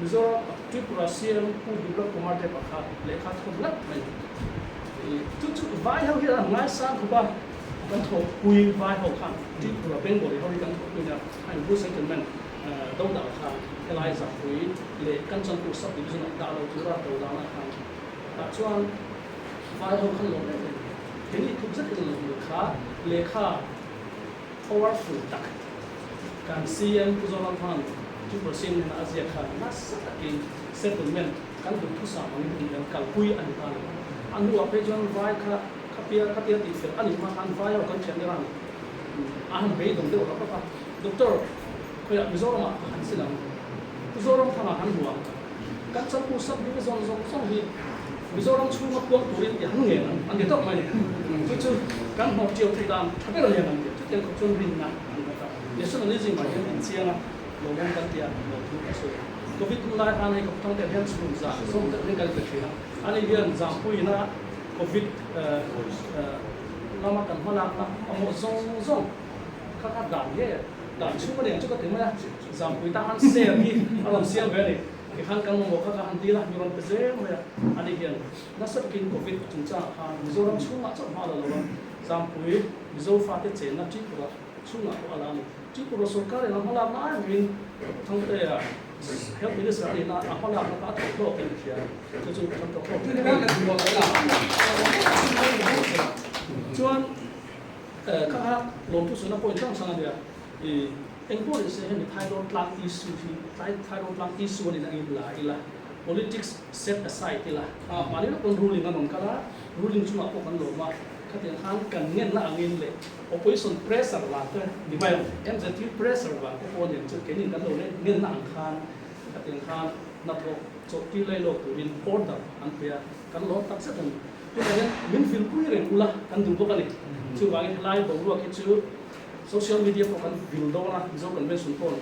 F: Mizoram Tripura CM pu dubla kumar te pakha lekha thobla mai chu vai ho hi ngai sang khuba kan tho kui vai ho khan Tripura Bengal ho kan tho kui na ai bu settlement do da kha elai za kui le kan chan pu sub division da lo tura do da na khan ta chuan vai ho khan lo ne ini thuk zat lo kha lekha powerful tak kan CM pu zolam khan 2% na Asia khan na sakin settlement kan du thu sa mang ni kal pui an ta anu ape jon vai kha kapia ti fel ani ma kan vai kan chen ran aham be dong de ka pa doctor ko ya mizoram han silang mizoram thanga han huwa kan chan pu sab ni zong zong song hi mizoram chu ma kwang turin ya hang nge an de tok mai chu kan ho chiu thai dam thabe lo ya nan chu ten ko chon rin na nationalism ma yan chianga lo gan kan tia lo thu ka so covid lai han ai ko tong te hen chu za so te ring kal te thina ani bian jam pui na covid lama kan hala na amo zong ka dam ye dam chu ma ne chu ka te ma jam pui ta han se mi alam sia ve ni ki han kan mo ka han ti la mi ron pe ze mo ya ani bian na sa kin covid chung cha ha mizoram chu ma cha ma lo jam pui mizo fa te che na chi ko chu na ko ala ni Tripura Sarkar na hala na min thang te ya help minister ani na hala na ka tho ke khia chu kan tho
D: Thì cái là một cái là
F: chuan ka lom tu suna point tang sang dia engko se hen thailo tlang issue hi thailo tlang issue ni na ila politics set aside ila mani na kon ruling anon kala ruling chuma ko kan lo ma katian han kan ngen na angin le opposition pressure la te di mai MZT pressure wa ko pon yen chu kenin kan lo le ngen na ang khan katian khan na tho cho ti le lo turin order an pia kan lo tak sa tan tu kan min fil ku re ula kan du ko kan chu wa ngi lai bo ru ki chu social media ko kan bil do na zo convention ko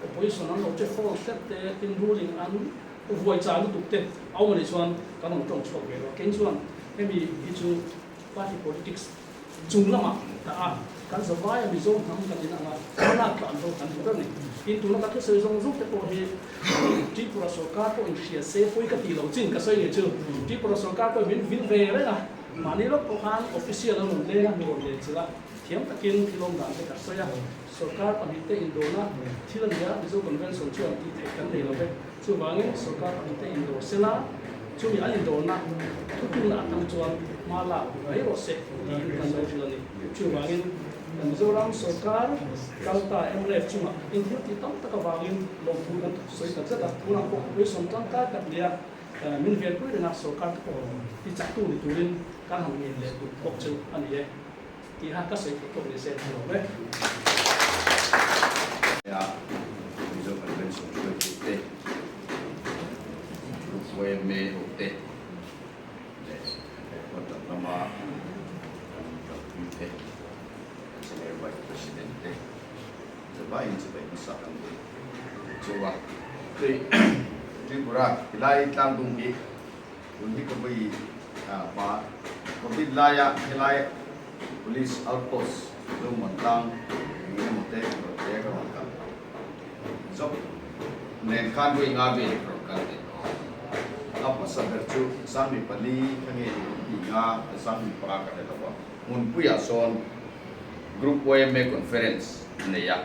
F: opposition an lo che fall set te tin ruling an voi cha lu tuk te au ma ni chuan kan ong tong chok ve lo ken chuan hemi i chu party politics chung lama ta kan zawai mi zo nam kan ina nga na kan do kan do ni in tu na ka se zong zuk te ko he Tripura Sarkar ko in sia se poi ka ti lo chin ka sai ni chu Tripura Sarkar ko min vin ve re na mani lo ko han official lo le na mi ro le chila thiam takin kilom dan te ka sai ya Sarkar pa te in do na thilan ya mi zo convention chu an ti te kan le lo be chu wangi Sarkar pa te in do sela chu mi an in do na tu na tam chuan mala ai ro se ni kan lo chila ni chu wangi Mizoram Sarkar kalta MLF chuma in ti tam ta ka wangin lo pu kan soi ta chata puna ko we som tang ka ka dia min vel pu na Sarkar ko ti chak tu ni turin kan ham ni le tu kok chu ani ye ti ha ka sei ko ni se lo be
G: ya mizo convention te fue me te cuando nama te señor vice presidente se va in se va sakan coba Tripura ilai tang dung ki undi ko bai pa covid laya ilai police outpost do montang ni mote ko ko ka so nen khan bai nga be ko ka de apa sabar chu sami pali khange nga sami pa ka de ba mun puya son group OMA conference ne ya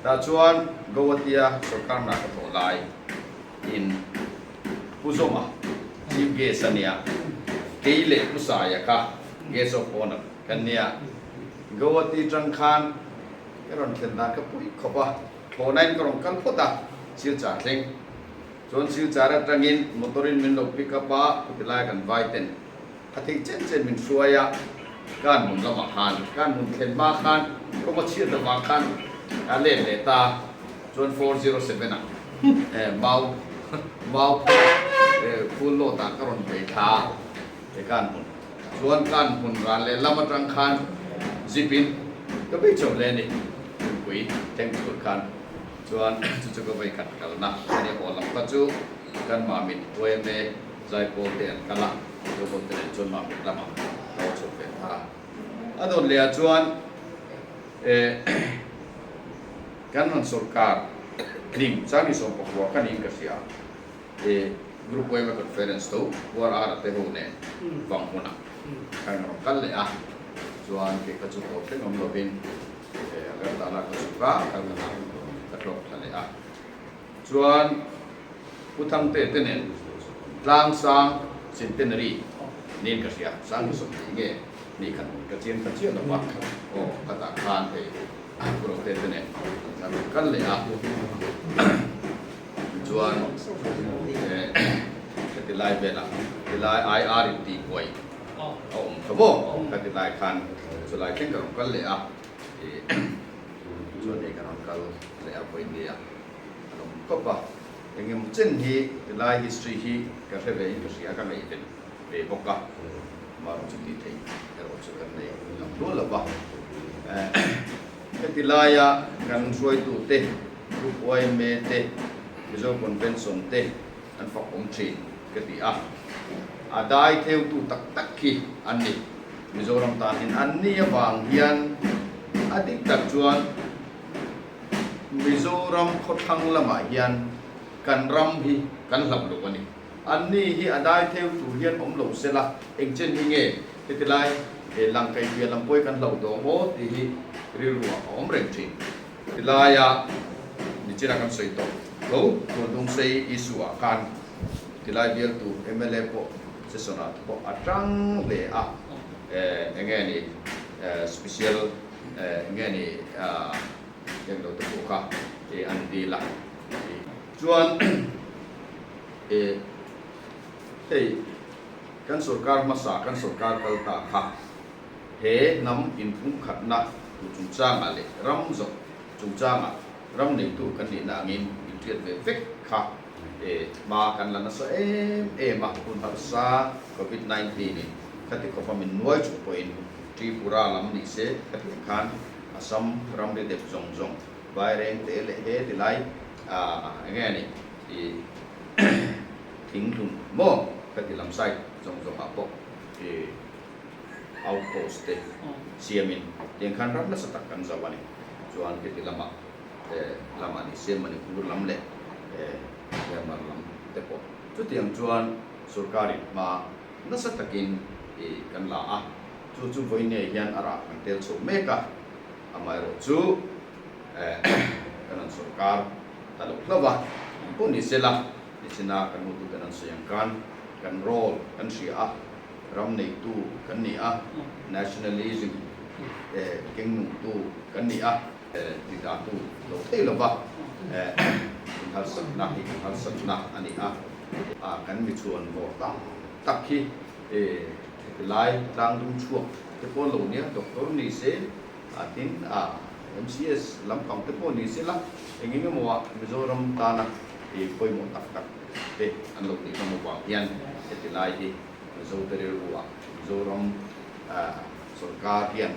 G: ta chuan gowatia sarkar na ka tolai in Puzoma chief guest ania keile usaya ka guest of honor kania gowati trangkhan karon thenda ka pui khoba thonain karong kan phota sil cha thleng chon sil chara trangin motorin min lo pick up a pilai kan vaiten athik chen min suaya kan mun lama khan kan mun khen ma khan ko ma chir da ma khan ale le ta chon 407 a mau full lo ta karon pe tha e kan mun chon kan mun ran le lama trang khan zipin ka be chom le ni kui thank you kan chuan chu ko bai khat kal na ani ho lam ka chu kan ma mit OMA zai po ten kala do ko ten chon ma lama lo chu pe tha adon le chuan kan man sarkar ning sang ni som pakwa kan ing kasia group web conference to war ara te ho ne bang hona kan ro kal le chuan ke ka chu ko te ngom lo bin agar ta la ka chu ka kan na ka ro kal le chuan puthang te te ne tlang sang centenary nin kasia sang ni som nge ni kan ka chen lo ba o ka ta khan te pro te te ne kan kal le chuan cái lai về là cái lai IR thì quay ông thabo cái lai khan cho lai cái cái lệ thì cho nên cái cái lệ quay đi ông có ba những cái chân hi cái lai history hi cái về cái gì cái này thì về bốc cả mà chúng đi thấy cái đó cho cái này làm luôn là ba cái lai gần xuôi tụ tê lúc quay mê tê bây giờ convention tê anh phật ông chỉ cái gì dai theo tu tak tak khi anh đi Mizoram ta in anh đi vàng hiền adik tak chuan Mizoram khot thang lama hiền kan ram hi kan lam lo ani anh đi hi dai theo tu hiền ông lo se la eng chen hi nge cái lai lang kai bia lam poi kan lo do mo ti hi ri ru om reng chi ti lai ni chira kan soi to lo to dong sei isu kan tilai biar tu MLA po sesonat po atang le engeni ni special engeni yang do tu ka andila chuan kan sarkar masa kan sarkar kalta kha he nam in phung khatna chung chang ale ram zo chung chang ram nei tu kan ni na ngin triat ve vek kha mà kan là nó sẽ mà kun harsa COVID-19 ni kati ko pamin nuai chu point Tripura lam ni se kati khan Assam ram de dep zong zong vai reng te le he ti lai nghe ni thì thính thun mo kati lam sai zong zong apo outpost te siamin yang khan ram na sa takkan zawani chuan kati lama ni se mani kur lam le yang malam tepo tu tiang chuan sarkari ma nasa takin kan la chu voi ne hian ara kan tel chu meka amai ro chu kan sarkar talo hlova pun ni sela ni sina kan mutu kan siang kan role kan sia ram nei tu kan ni nationalism king tu kan ni ti da tu lo thei lo ba hal sakna ani kan mi chuan bo tak khi lai lang dung chuak te pon lo nia doctor ni se tin MCS lam kong te pon ni se la engi me mo Mizoram ta na poi mo tak te an lo ni mo wa yan te lai hi Mizoram sarkar hian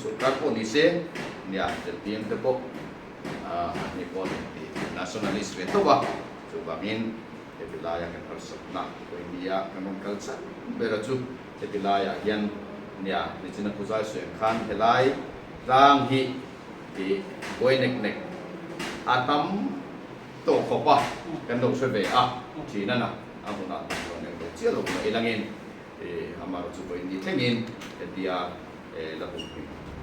G: sarkar pon ni se nia te tiang te po ni pon nationalist veto ba so bangin etilaya kan persatna ko India kan kalsa beraju etilaya yan nia ni china puzai so khan helai rang hi koi nek atam to khopa kan do se be china na amuna to ne do chialo ma ilangin amaro chu ko India thengin etia la bu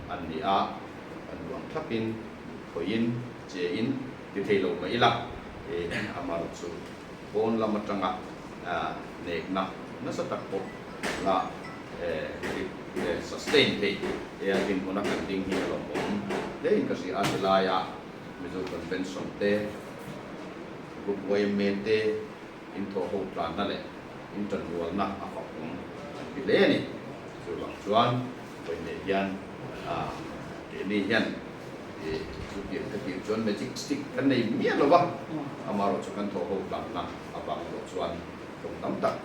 G: ania anduang thapin koin chein ti thelo ma ila amaro chu bon la matanga nek na sa takpo la sustain te atin mo na kanting hi lo bon dei kasi asilaya mezo convention te bukway mete into ho plan na le interwal na afakong bileni so lang chuan pwede yan ini yan Sudian kecil cuan magic stick kan ni mian lo bah amaro cukan toho bang na abang lo cuan tong tam tak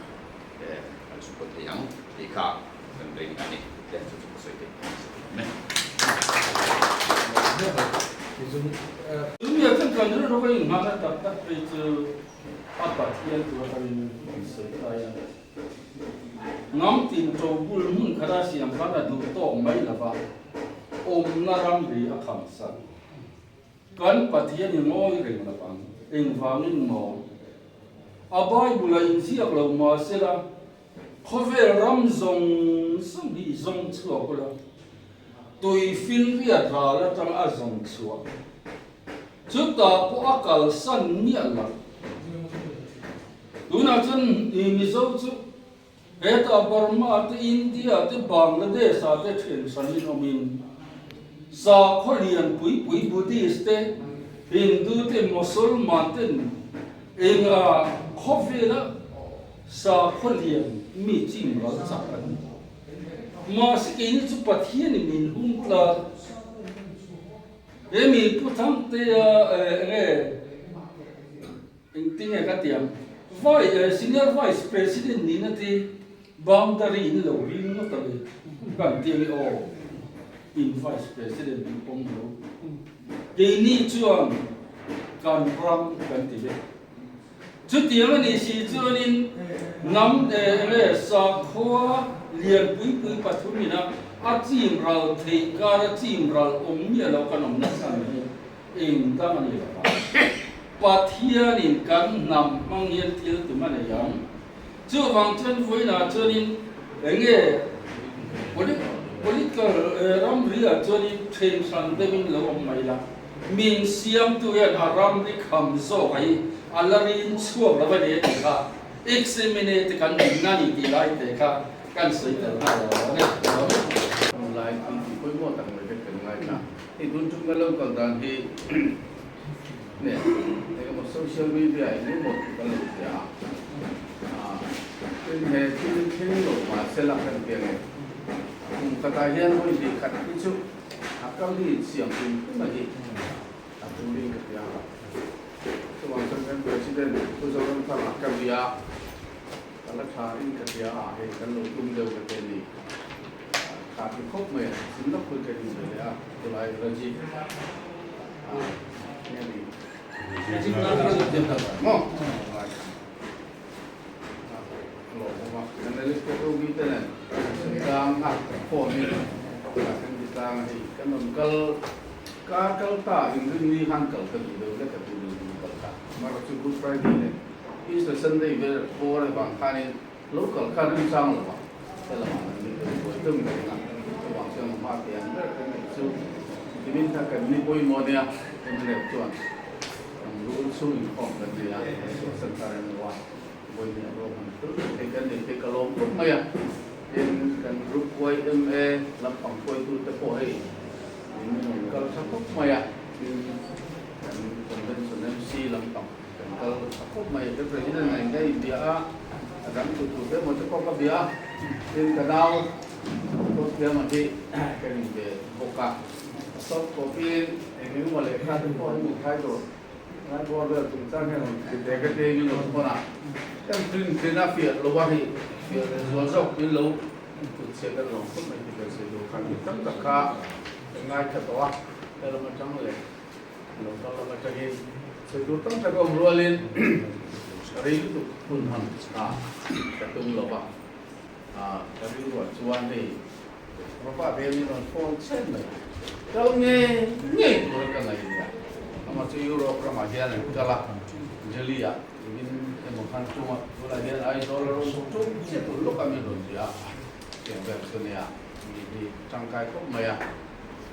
G: kan seperti yang dika dan lain ani dan cukup sedikit
A: dunia kan kan dulu rokai ngata tak itu apa yang tu kami saya ngam tin to bul mun kada siam kada du to mai la ba om naram ri akham san
H: kan pathian ni ngoi reng la pang eng vangin mo abai bulai ziak lo ma sela khovel ram zong sam bi zong chua ko la tui fin ria ra la tang a zong chua chu ta po akal san ni ala tuna chun ni zo chu eta Burma te India te Bangladesh a te thlen sanin omin sa kholian pui Buddhist te Hindu te Musulman te enga khofela sa kholian mi chim ra chakan ma skin chu pathian min hungla emi puthang te engtinga ka tiam senior vice president ni na te boundary in lo ring no ta kan tiang o in vice president pom lo ke ni chuan kan ram kan ti be chu tiang ni si chuan in nam sa kho lian pui pathumina a chim ral thei kar chim ral mi lo kanom na san ni eng ta mani la pathian in kan nam mang yen til tu man yang chu wang chen voi na chuan in enge political ram ria chuan in theng san de min lo mai la min siam tu yan aram ri kham zo ai alarin chuak la ba ne ka examinate kan na ni ti lai te ka kan sei ta na ne
A: lai ang ti koi mo tang le ke ngai na ti dun chung ga lo kan dan hi ne cái một social media ini một cái lục ya cái hệ cái lục mà sẽ làm cái việc này cái tài hiện thôi thì khát cái chút cái gì xiang cũng là gì chúng đi cái ya cái quan trọng cái president tôi cho nên phải cái gì ya cái là khai cái ya hay cái lục cũng đều cái gì khát cái khóc mày xin lỗi cái gì rồi ya tôi lại là gì nghe đi mo analis ko kita na sedang phone ni akan kita ngi kan kal ta ini han kal ka du le ka du kal ta mara chu good friday ne is the sunday where for bang khan local khan sang lo ba la ma ni ko tum ni na bang sang ma tian da kan chu dimin ta kan ni poi mo dia ni le chuan rule suiของกันเลยอ่ะสังกัดในวัดบนเนี่ยรวมทุกเอกนิเอกลมทุกเมื่อเป็นกันรูปไว้ลำพังไว้ตัวตะโพให้นี่มันก็สักทุกเมื่อกันเป็นส่วนนั้นซีลำพังกันก็สักทุกเมื่อเป็นประเทศไหนได้เบียร์อาจารย์ตุ่ๆเป็นมันจะก็เบียร์เป็นกระดาวก็เบียร์มันที่กันเบียร์โบกาซอฟต์คอฟฟี่เองนี่มันเลยค่าทุกคนอยู่ท้ายตัวนั่นพอเรื่องตุ้งตั้งแค่นั้นแต่ก็เตะอยู่หลงคนอ่ะยังถึงน่าเฟียดรู้ว่าที่เฟียดส่วนสองเป็นหลงตุ้งเสียกันหลงคนไม่ติดกันเสียดูขันตั้งตะขาง่ายแค่ตัวแต่เราไม่จังเลยหลงตอนเราไม่จังเองเสียดูตั้งแต่ก็รัวเล่นรีบตุคุณทำกระตุ้งหลงกระตุ้งว่าชวนที่เพราะว่าเบลนี่มันโฟนเช่นเลยเราเนี่ยตัวกันอะไรเนี่ยmacam Europe ramadan kala jelia ingin temukan cuma belajar idol untuk itu lo kami dia yang bersedia di cangkai kok maya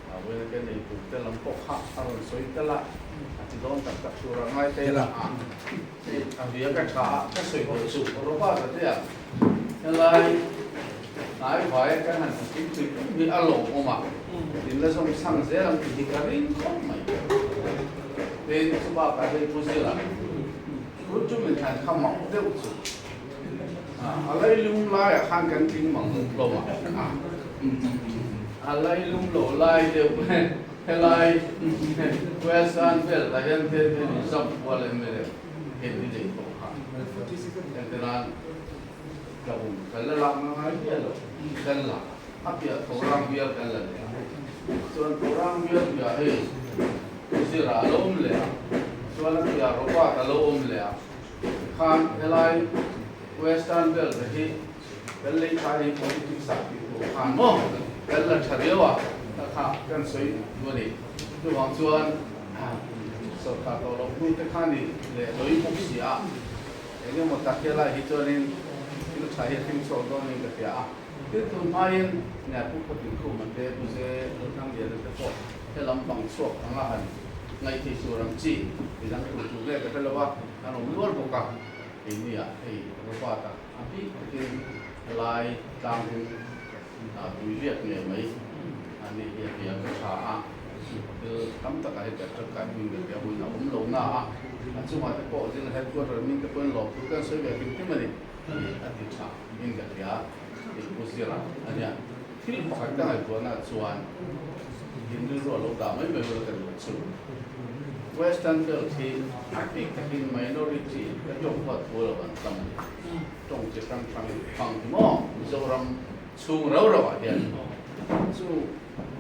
A: awal kan itu dalam pokok awal soi telah nanti dong tak surang mai telah dia kan kah soi itu Eropa saja yang lain naik baik kan nanti di along oma di dalam sang selang di karing kok mayaเป็นสภาพการเป็นผู้เสียหลักรู้จุดเหมือนกันข้ามหมอกเร็วสุดอะไรลุ่มลายข้างกันทิ้งหมอกลมอะไรลุ่มหล่อลายเดียวอะไรเวสต์เวลอะไรยันเป็นซับวอลเลนไม่ได้เห็นดีตรงข้างแต่นั้นกระบุนกันละมาไงเดียวกันละอัพยาตัวรังเบียกันละส่วนตัวรังเบียอย่าให้Sira lo le, soalnya dia roba kalau le, kan helai Western bel jadi beli cari politik sakti tu kan mo, bel cari awak, tak kan soi dua ni, tu orang cuan
I: so ka to lo bu te khani le loi pok sia enge mo ta ke la hi chonin inu chai hin so do ni ka ya ti tu mai ne pu ko tin ko man de bu je lo nang de de ko te lam bang so anga han ngai ti su ram chi ti dang tu tu le ka te lo wa ano lor bo ka ini ya ei ro pa ta api ti lai tang hin tu liet ne mai ani ya ya ka cha a tắm tất cả các trật cả mình được cái buổi nào cũng lâu na à chứ mà cái bộ trên hay qua rồi mình cái bên lọp cái sợi về kinh tế mình thì anh đi trả mình cái giá thì có gì là anh nhá khi mà cái này của nó chuan hiện nay rồi lâu đã mấy mươi năm cái lịch sử Western Belt thì ethnic cái minority cái dòng vật của là bản tâm trong cái trang bằng thì mò rồi làm chung rau rồi vậy chú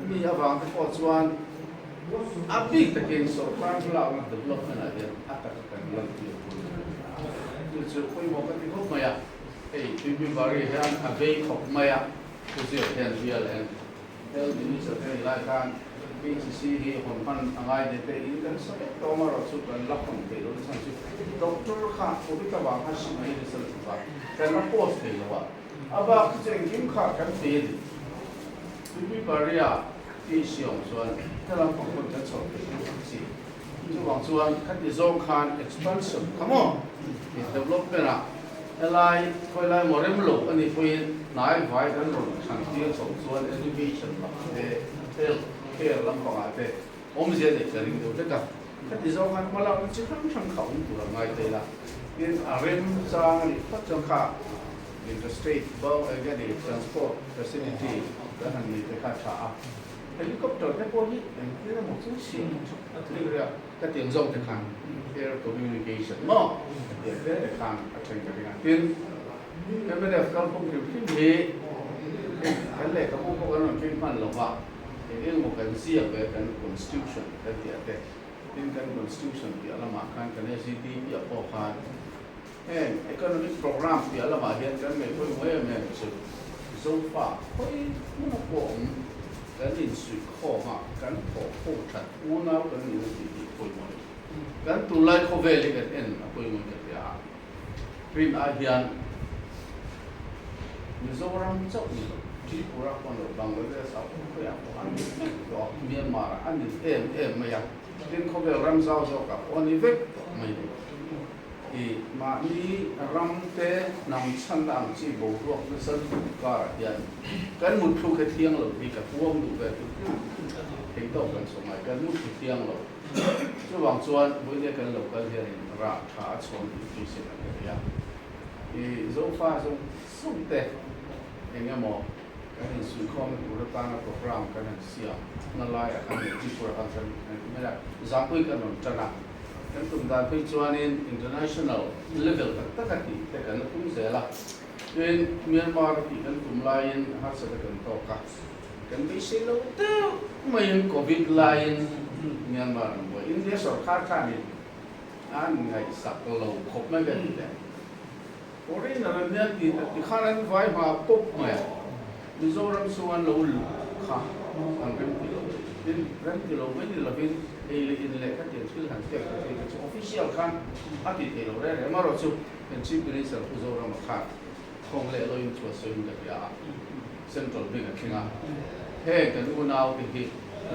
I: mi ở vàng cái bộ chuan api takin so farm lao na development again atak kan lang tu chu koi mo ka ti khop maya ei tu bari han ave khop maya tu je hen real and tell me so te lai kan PCC hi hon pan angai de te in kan so to ma ro chu kan lak hon te lo san chu doctor kha ko bi ka wa ha shi mai de sal ba kan ma post te lo wa aba chen kim kha kan te tu bari yaที่เสี่ยงส่วนถ้าเราของคนจะสอบเป็นสิ่งที่หวังส่วนคัดที่โซนคาน expansion come on development อะไรคอยไล่หมดเรื่องหลบอันนี้คุยนายฝ่ายกันหลบทางที่สองส่วน education แบบเท่ลำของอะไรผมเสียเด็กจะเรียนดูด้วยกันคัดที่โซนคานมาเราจะทำเขาตัวง่ายเลยล่ะเป็นอะไรสร้างพัฒนา interstate บ้างอะไรนี่ transport facility แล้วทางนี้เป็นค่าช้าhelicopter cái cô ấy cái là một số xịn cái này cái tiếng rộng thì khang air communication mà để để khang ở trên cái này tiên cái bên đây các công việc phim gì cái này các công việc nó phim phần lồng vào thì một cái gì về cái constitution cái gì đấy tiên cái constitution thì là mà khang cái này GDP ở bao khang economic program thì là mà hiện cái mấy cái mới này sự so far thôi nó cũng cái lịch sử khó mà cái khó khăn thật u nào cái này thì phải nói cái tu lại khó về cái em là phải nói cái gì pin ahian Mizoram chau ni Tripura kon lo Bangladesh au ko ya ko an do Myanmar an em ma ya tin khó về ram sao so ka oni vek mai thì mà đi ram te nằm chân đàng chỉ bổ ruộng cái sân cả hiện cái một số cái thiêng rồi thì cả vuông đủ về tính tổng cái số này cái một cái thiêng rồi chứ bằng chuan với những cái lộc cái hiện ra thả xuống thì sẽ là cái gì thì dấu pha dấu sung tệ anh em mò cái hình sự không của nó ta nó program cái hình xia nó lại ở cái hình chỉ của cái chân này là giảm bớt cái nó chân nào kan tum da phi chuanin international level tak tak ti te kan tum zela in Myanmar ti kan tum lain ha sa kan to ka kan bi se lo te mai covid lain Myanmar bo India sarkar ka ni an ngai sak lo khop na ga ti le ori na na ti kharan vai ma pop ma Mizoram suan lo kha an kan ti lo in ran ti lo mai ni la bin in le các tiền sử hàng tiền cái official kan ắt thì lo re mà rồi chú cái chief minister của rồi mà khác không lẽ lo in chùa sơn cái gì central bank cái nga he cái u nào thì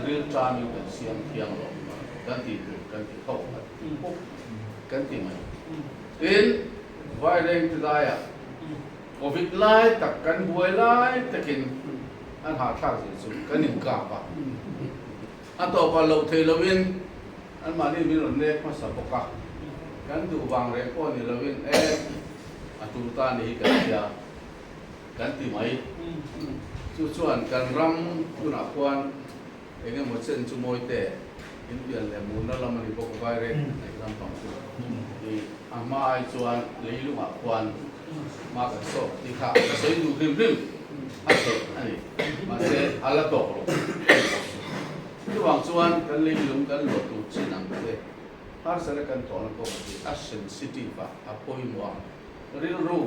I: real time cái xiang thiang lo cái thì không cái thì mà in vai đến từ đây à covid lại tất cả buổi lại tất cả anh hạ thang gì cái niệm cảm à anh tổ vào lầu thầy lầu in anh mà đi mình luôn nè mà sao bọc cái đủ vàng rồi con thì lầu in chúng ta này cái gì cái gì mấy chú chuẩn cái ram chú nào quan cái một chân chú môi tệ in biển là muốn nó làm gì bọc vai rồi này làm bằng thì anh mà ai chuẩn lấy lúc mà quan mà cái số thì khác sẽ đủ rim anh mà sẽ ala tổ cái chuan kan lấy lúng kan lột tụt trên nằm thế, har sẽ kan tỏ nó có một sensitive à phôi mùa, real ru,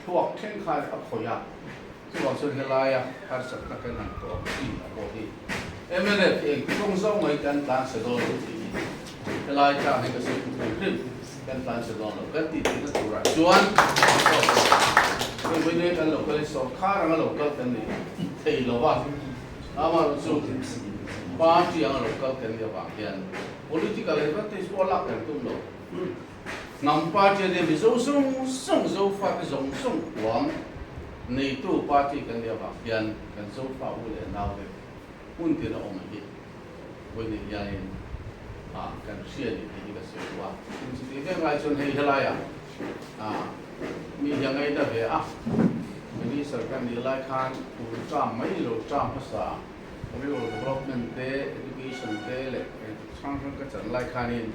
I: thuốc khen khai à phôi à, cái chuan cái lai à, har sẽ kan nằm tỏ gì à phôi đi, em này thì công sống mấy kan ta sẽ đôi thì lai cha này cái sự khuyên kan plan se don lo kan ti ti na tu ra chuan với này kan local so kha rang local kan ni thei lo wa ama su party ang local kan dia ba kian political advantage ko la kan tum lo ngam party de bi zo fa ke zong song wang nei tu party kan dia ba kian kan zo fa u le naw de un ti na om ni với này gia đình cần xuyên thì cái sự qua thì cái ngày xuân hay thế này mình hiện nay đã về mình đi sở cần đi lại khăn cũng trăm mấy rồi trămภาษาเรื่อง development เต education เตเลยช่างก็จะไล่khăn in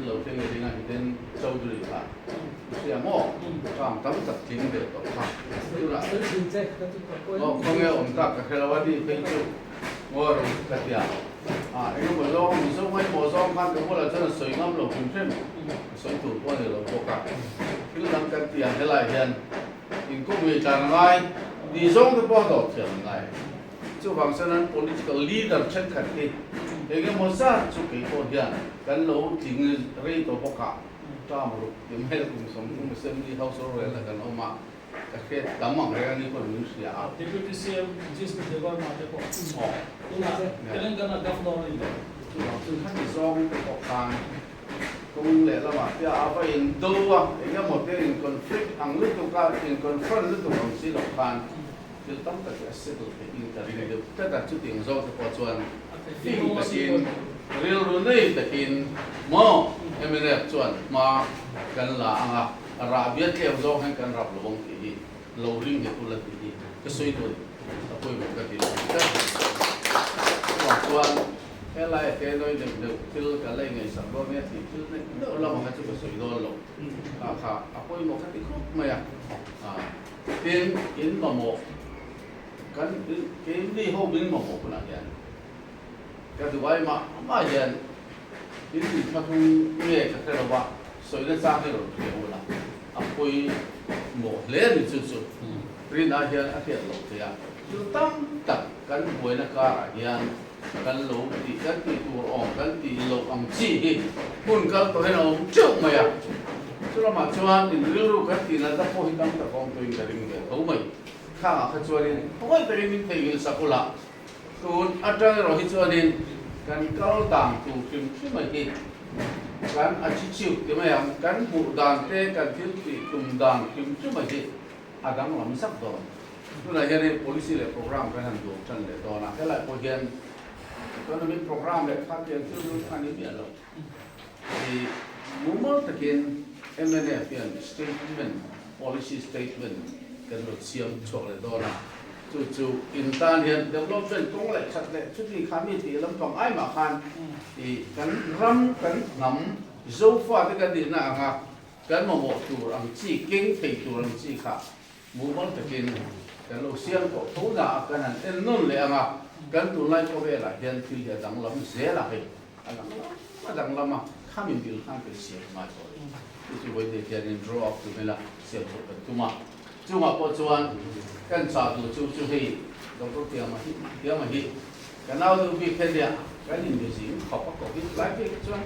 I: เราเรื่องอะไรที่เป็นเจ้าดุริยาเสียหม้อtrămตั้งแต่ทิ้งเด็ดต่อค่ะดูละก็คงจะอมตักกับเราว่าดีเป็นจุดว่าเรากระเทียมไอ้ก็เหมือนเรามีส่วนไม่พอส่วนพันกับพวกเราจะสวยงามหลงขึ้นเช่นสวยถูกว่าเราพวกกันคือทำกันเตียงให้หลายเห็นอินก็มีจางไงดีส่งที่พอต่อเทียงไงจู่บางส่วนนั้น political leader เช่นกันที่ไอ้ก็มันซาจุกไอ้พวกเห็นกันเราถึงเรื่องตัวพวกกันจ้ามรู้ยังไม่ได้คุมสมคุมเส้นที่เขาสู้เลยแล้วกันเอามาแค่ดำมั่งอะไรกันนี่คนรู้เสีย
F: Deputy CM just the government de ko. Telangana governor ni.
I: คือขั้นที่สองเป็นออกทางตรงเลยละว่าที่อาไปอินโดอ่ะไอ้เนี่ยหมดที่อินคอนฟ lict อังฤษตุกาอินคอนฟรอนต์ฤตุของสีหลอกพันจะต้องตัดสินใจเป็นอินเตอร์เน็ตถ้าตัดจุดถึงโซ่จะพอชวนที่ตะกินเรียลรุ่นนี้ตะกินหม้อเอเมเรตชวนมากันละอ่ะราเบียเที่ยวโซ่ให้กันรับหลวงที่เราลิงก์ตัวละที่ก็สวยด้วยแต่คุยแบบกันที่เราชวนแค่ไรแค่น้อยเด็กๆที่กันอะไรเงี้ยสังคมเนี่ยที่เรามาให้จุดสวยด้วยหรอกค่ะคุยหมดกันที่ครบไหมเป็นอินมาหมดกันเกมที่เขาบินมาหมดคนละอย่างก็ถือว่ามาอย่างอินที่มาทุ่งเงี้ยก็แค่ว่าสวยได้สร้างให้เราเที่ยวละคุยหมดเล่นสุดๆรีน่าเห็นอาเทียนหลงเทียคือตั้งตัดกันหวยนักการอย่างกันหลงตีกันตีตัวออกกันตีหลงอังจีคุณกันตัวให้เราจุกไหมสุดละมาชวนอินรู้กันตีนั่นจะพอให้ตั้งแต่กองตัวเองจะริงเดียวเขาไม่ข้าขจวรินเขาไม่เป็นมิตรที่สักุละส่วนอาจารย์เราขจวรินกันก้าวต่างตัวคิมที่ไม่กินกันอาชีพชิวที่ไม่ยังกันบูดานเตะกันที่ตีตุ่มดานคิมที่ไม่กินอาดังเราไม่สักตัวตัวนั้นยังpolisi le program kan handu chan le to na kala ko gen economic program le kha gen tu kan ni bia lo di mumal takin MNF yan statement policy statement kan lo siam chok le do na chu in tan hian development tong le chat le chu ti khami ti lam tong ai ma khan ti kan ram kan nam zo fa te kan di na nga kan mo mo tu ang chi king thei tu ang chi kha mumal takinกันเราเสียงก็ทุกอย่างกันนั่นเอ็นนู่นเลยอ่ะกันตัวไล่ก็เวลาเห็นที่จะดังลำเสียละเหรอมาดังลำมาข้ามีบิลข้างเป็นเสียงมาตัวที่จะวันเดียวจะdraw up ตัวเวลาเสียงตัวเป็นตัวมาพอชวนกันสาธุจู่ให้เราก็เตรียมมาฮิกันเอาดูวิเคราะห์กันยินดีสิขอบพระคุณหลายที่ชวน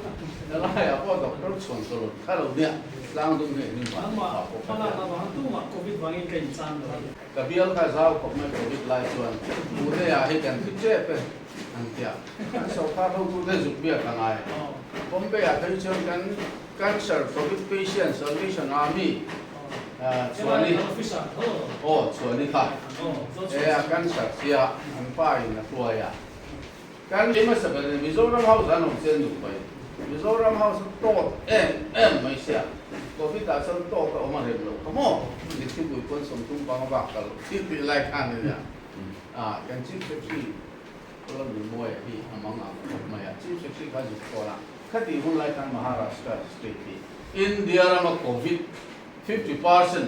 I: แล้วให้พ่อดอกเตอร์ชวนตลอดถ้าเราเนี่ยล้างตรงนี้นี่มาขอบคุณ
F: COVID bangin kan insan lah.
I: Kabial ka zau kok mai COVID lai chuan bude ya he kan tu che pe an tia kan so kha ro tu de zuk bia ka ngai bombe ya thai chuan kan cancer COVID patient salvation army chuan ni chuan ni kha ya cancer sia an pa in na tua ya kan lima sa kan Mizoram House an om chen du pai Mizoram House to mai sia COVID đã xong to cả ông mà đẹp lắm, không không? Những cái buổi quân sống chung bằng bạc cả, tiếp bị lại ăn này nè, cái chip sexy, tôi làm những mồi thì mong ngắm, mà chip sexy cái gì có là, cái gì cũng lại ăn Maharashtra state, India là COVID 50%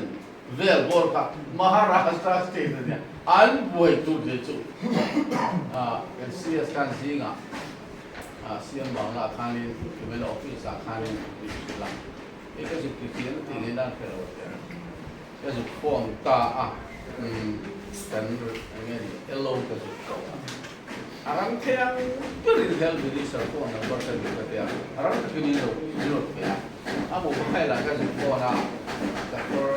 I: well work up, Maharashtra state này, ăn buổi tu để tu, cái CS kan gì ngà, CM bảo là khang lên, cái bên office khang lên, làm cái dục cái tiếng thì người đang phải rồi cái dục form ta cái nghe gì hello cái dục cầu arang thiang kirin hel minister ko na person ko kaya arang kini lo kaya amo hai la ka ko na ka for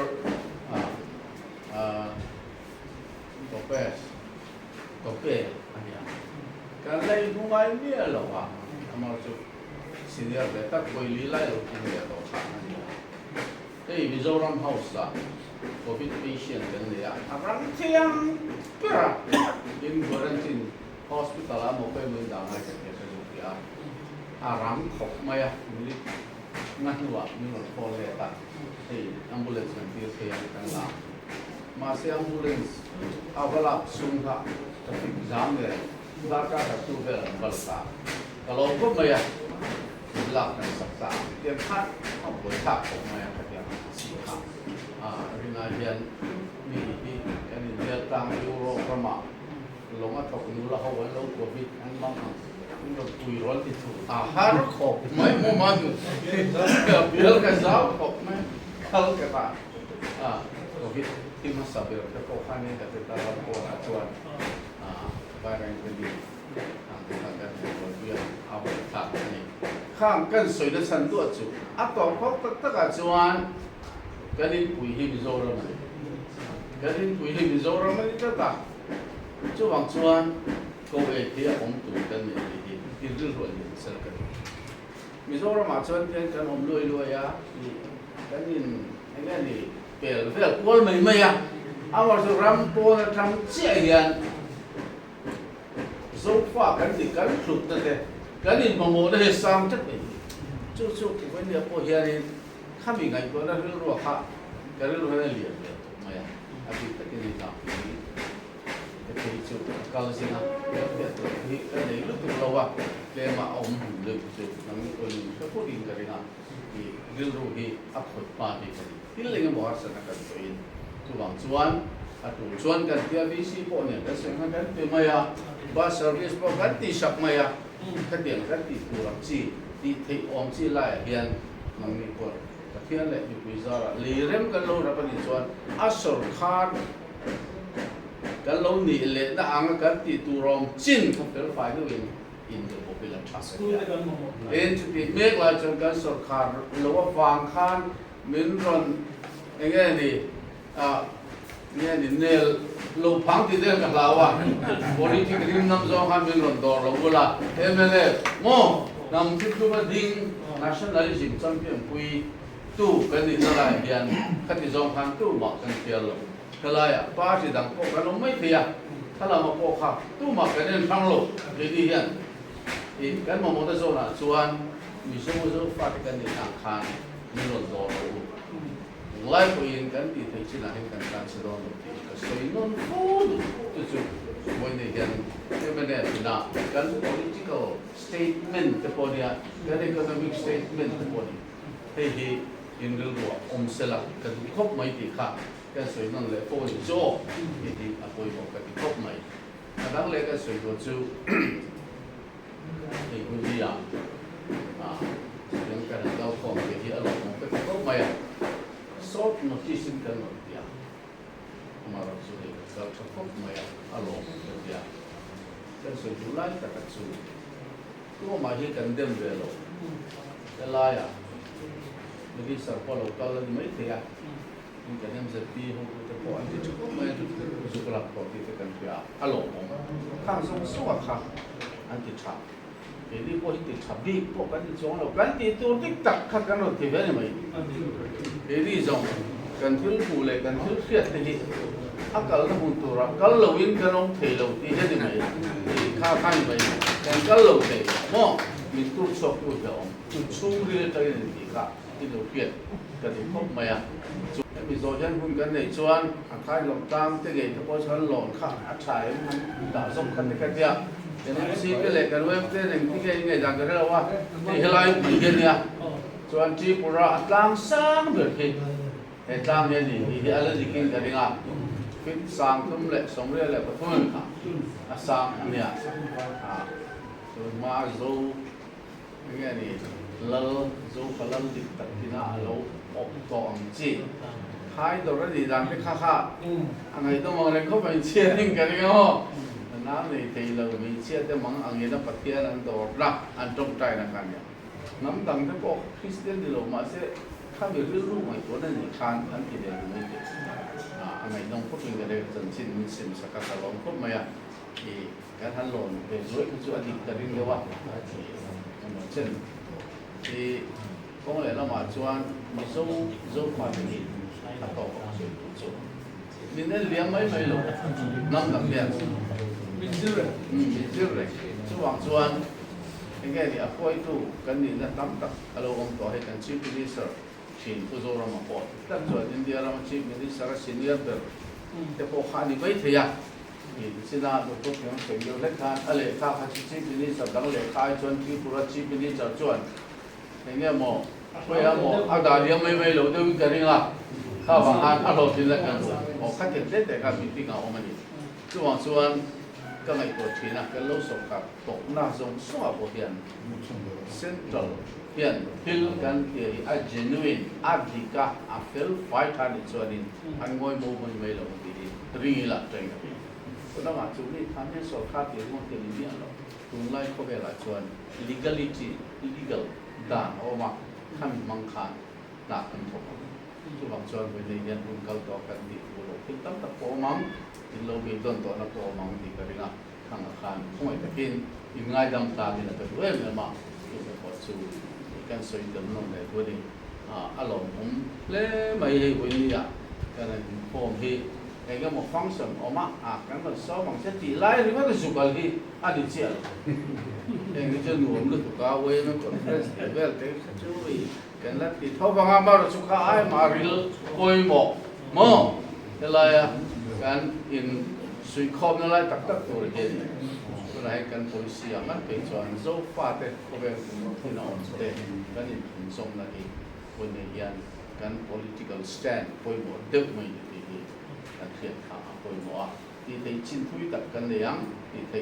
I: tope ania kan lai bungai ni lo wa amo chu senior le tak koi li lai lo kin ya to kha ania ei Mizoram house la covid patient kan le arang thiang pera in quarantine hospital amo pe mun da ngai ka ke lu ya aram khok maya ni ngan wa ni lo ko le ta ei ambulance kan ti ke yang kan la ma se ambulance avalap sung ka traffic jam le da ka tu ve bal ta kalau ko maya lak kan sak ta tiam khat au bo ta ko maya ka tiam si kha rina hian ni ani del tang euro prama longa thok nu la ho lo covid an mang ang lo pui rol ti thu har khop mai mo ma du ka bil ka zau khop mai khal ka ta covid ti ma sa ber ka ko khan ne ka ta la ko na chuan ba ran ka di ang ka ka ko bia a ba ta ni khang kan soi da san tu chu a to khop ta ka chuan kanin pui hi Mizoram kanin pui hi Mizoram ni ta ta chu wang chuan ko e ti a ong tu kan ni ti ri ro ni sel ka Mizoram ma chuan ten kan om loi loi ya ni kanin anga ni pel vel pol mai mai ya awar chu ram po na tham che hian so fa kan ti kan thut ta te kanin mo da he sam chat ni chu ki wen ya po hian ni kami ngai ko na ri ro kha ka ri ro na li ya mai ya a ti ta ni ta cái chỗ cao gì nào cái đấy lúc từ lâu à để mà ông được từ năm cái cái phố đi cái nào thì riêng rồi thì áp dụng ba đi cái này cái bảo sản cái cái tu bằng chuan tu chuan cái tia VC po này cái sinh cái từ mày à ba service po cái tì sạc mày à cái tiền cái tì tu làm chi tì thấy ông chi lại hiện năm cái po cái thiên lệ bị quý giá là liram cái lâu ra cái chuan asur khan cái lâu nị lệ đã ăn cái tì tu rom chín không phải phải đâu in the popular trust en ti mek la chon kan sarkar lo wang khan min ron enge ni nge ni nel lo phang ti del ka lawa politic rim nam zo khan min ron dor lo bula MLA mo nam ti tu ba ding nationalism champion pui tu kan ni la hian khati zo khan tu ma kan tial lo kalaya party dang ko kan lo mai thia khala ma ko kha tu ma kan en thang lo le di hian kan mo ta zo na chuan mi so fa kan ni tang khan ni lo do lo lai ko in kan ti thei china hen kan se do lo ti ka so in non fu tu when they get evident na kan political statement te ponia kan economic statement te poni hei hi in rilwa omsela kan khop mai ti kha kan so in non le po ni zo hi apoi mo kan khop mai kadang le kan so do chu thì quý vị những cái đau khổ thì hiện ở cái tốt mày sốt một tí sinh cần một tí mà rồi số thì cái tốt mày ở lộ một tí cái số chủ lại cả các số cứ mà hiện cần đem về lộ cái lai những cái sản phẩm local là mấy thế những cái em sẽ đi không có cái anh thì chụp mấy chụp cái laptop thì cái cần phải ở lộ khang sông số khang anh thì chụp ini pun itu cabi, pun kan itu orang lo, kan itu tik tak kan kan orang tiada ni mai. Ini zong, kan tu pulai, kan tu siat ni. Akal tu pun tu rak, kalau win kan orang thelo, tiada ni mai. Kha kan mai, kan kalau thelo, mo, itu sok tu jauh, tu curi lagi ni kha, itu siat, kan itu kop mai ah. Bây giờ dân quân cái này chuan, khai lòng tam, thế cái thứ bao nhiêu lòn khá, trái, đã dòng khăn cái kia. Jadi si kele kan web te neng tiga ingai jang kere wa ti helai bigen ya chuan chi pura atlang sang ber ki atlang ne ni ala dikin ka ringa fit sang tum le somre le pathun ka asang ania so ma zo nge ni lal zo kalal dik takina lo op to ang chi hai do ra di dang te kha kha angai to mo le ko bai che ning ka ringa ho น้ำในที่เรามีเชื่อแต่มังอังเงินปัจเจียนอันโตรักอันตรงใจนะครับเนี่ยน้ำดังที่พวกคริสเตียนที่เรามาเสียข้าไปเรื่องลูกใหม่ตัวนั้นคานอันที่เดียวไม่เกิดอันไหนน้องพูดถึงอะไรจนสิ้นสิ่งสักการะลงก็ไม่ที่การทันหล่นเป็นด้วยคือจุดอดีตการเรียนว่าเช่นที่พวกเรามาชวนมีสู้ความเป็นอัตโตสู้นี่เนี่ยเลี้ยงไม่หลงน้ำดังเลี้ยงมีชื่อเลยช่วงชวนยังไงเนี่ยพวกitu kan ni nak tampak kalau orang tua kan chief minister Chin Puzo Ramapot dan tuan India Ram chief minister senior ber tepo khani bai thaya ni sina doktor yang senior lekhan ale kha kha chief minister dang le khai chuan ki pura chief minister chuan engge mo koi amo ada dia mai lo deu karinga kha bang an alo tin la kan o kha ke te ka meeting a omani chuanก็ไม่ตัวทีนะก็รู้สึกกับตกหน้าทรงสวบเพียนเซ็นทรัลเพียนฟิลกันเกี่ยอะเจนวินอัดดิกาอัฟเฟลไฟทันส่วนนี้อันงอยโมมันไม่ลงดีรีละใจกันก็ต้องมาจุดนี้ทำให้สอบคาดเกี่ยวกับเรื่องนี้หรอกตรงไล่เขาไปละส่วน legality legal ด่านออกมาทำมังคันหนักเป็นทบทุกบางส่วนเป็นเรื่องคุณเขาต่อกันดีบุรุษที่ตั้งแต่โปมังที่เราเป็นต้นตัวนักโปมังที่กระดิ่งทางอาคารห้วยตะกินยังไงดำตาที่เราไปด้วยเมื่อมาที่เราพอสู้กันสวยดำน้ำในตัวนี้อารมณ์ผมเล่ไม่ให้วันนี้กันผมที่ไอ้ก็มาฟังเสียงออกมากันมันซ้อมมันจะตีไล่หรือว่าจะสุกัลที่อันนี้เชี่ยเองก็จะหนุนลูกก้าวเว้ยมันคอนเฟรนซ์เวลเต็มช่วยกันแล้วที่เขาฟังมาเราสุขายมาริลโอยหมอกมั่งอะไรกันอินสุยคอมนั่นแหละตักตัวเองก็เลยกันโพลิเซียมันเป็นส่วนโซฟาเตก็เป็นที่นอนเตกันอินถึงส่งนั่นเองคนในยันกัน political stand โอยหมดเด็กไม่ดีกันเทียนขาโอยหมดที่ได้ชินทุยตักกันเลยยังที่ได้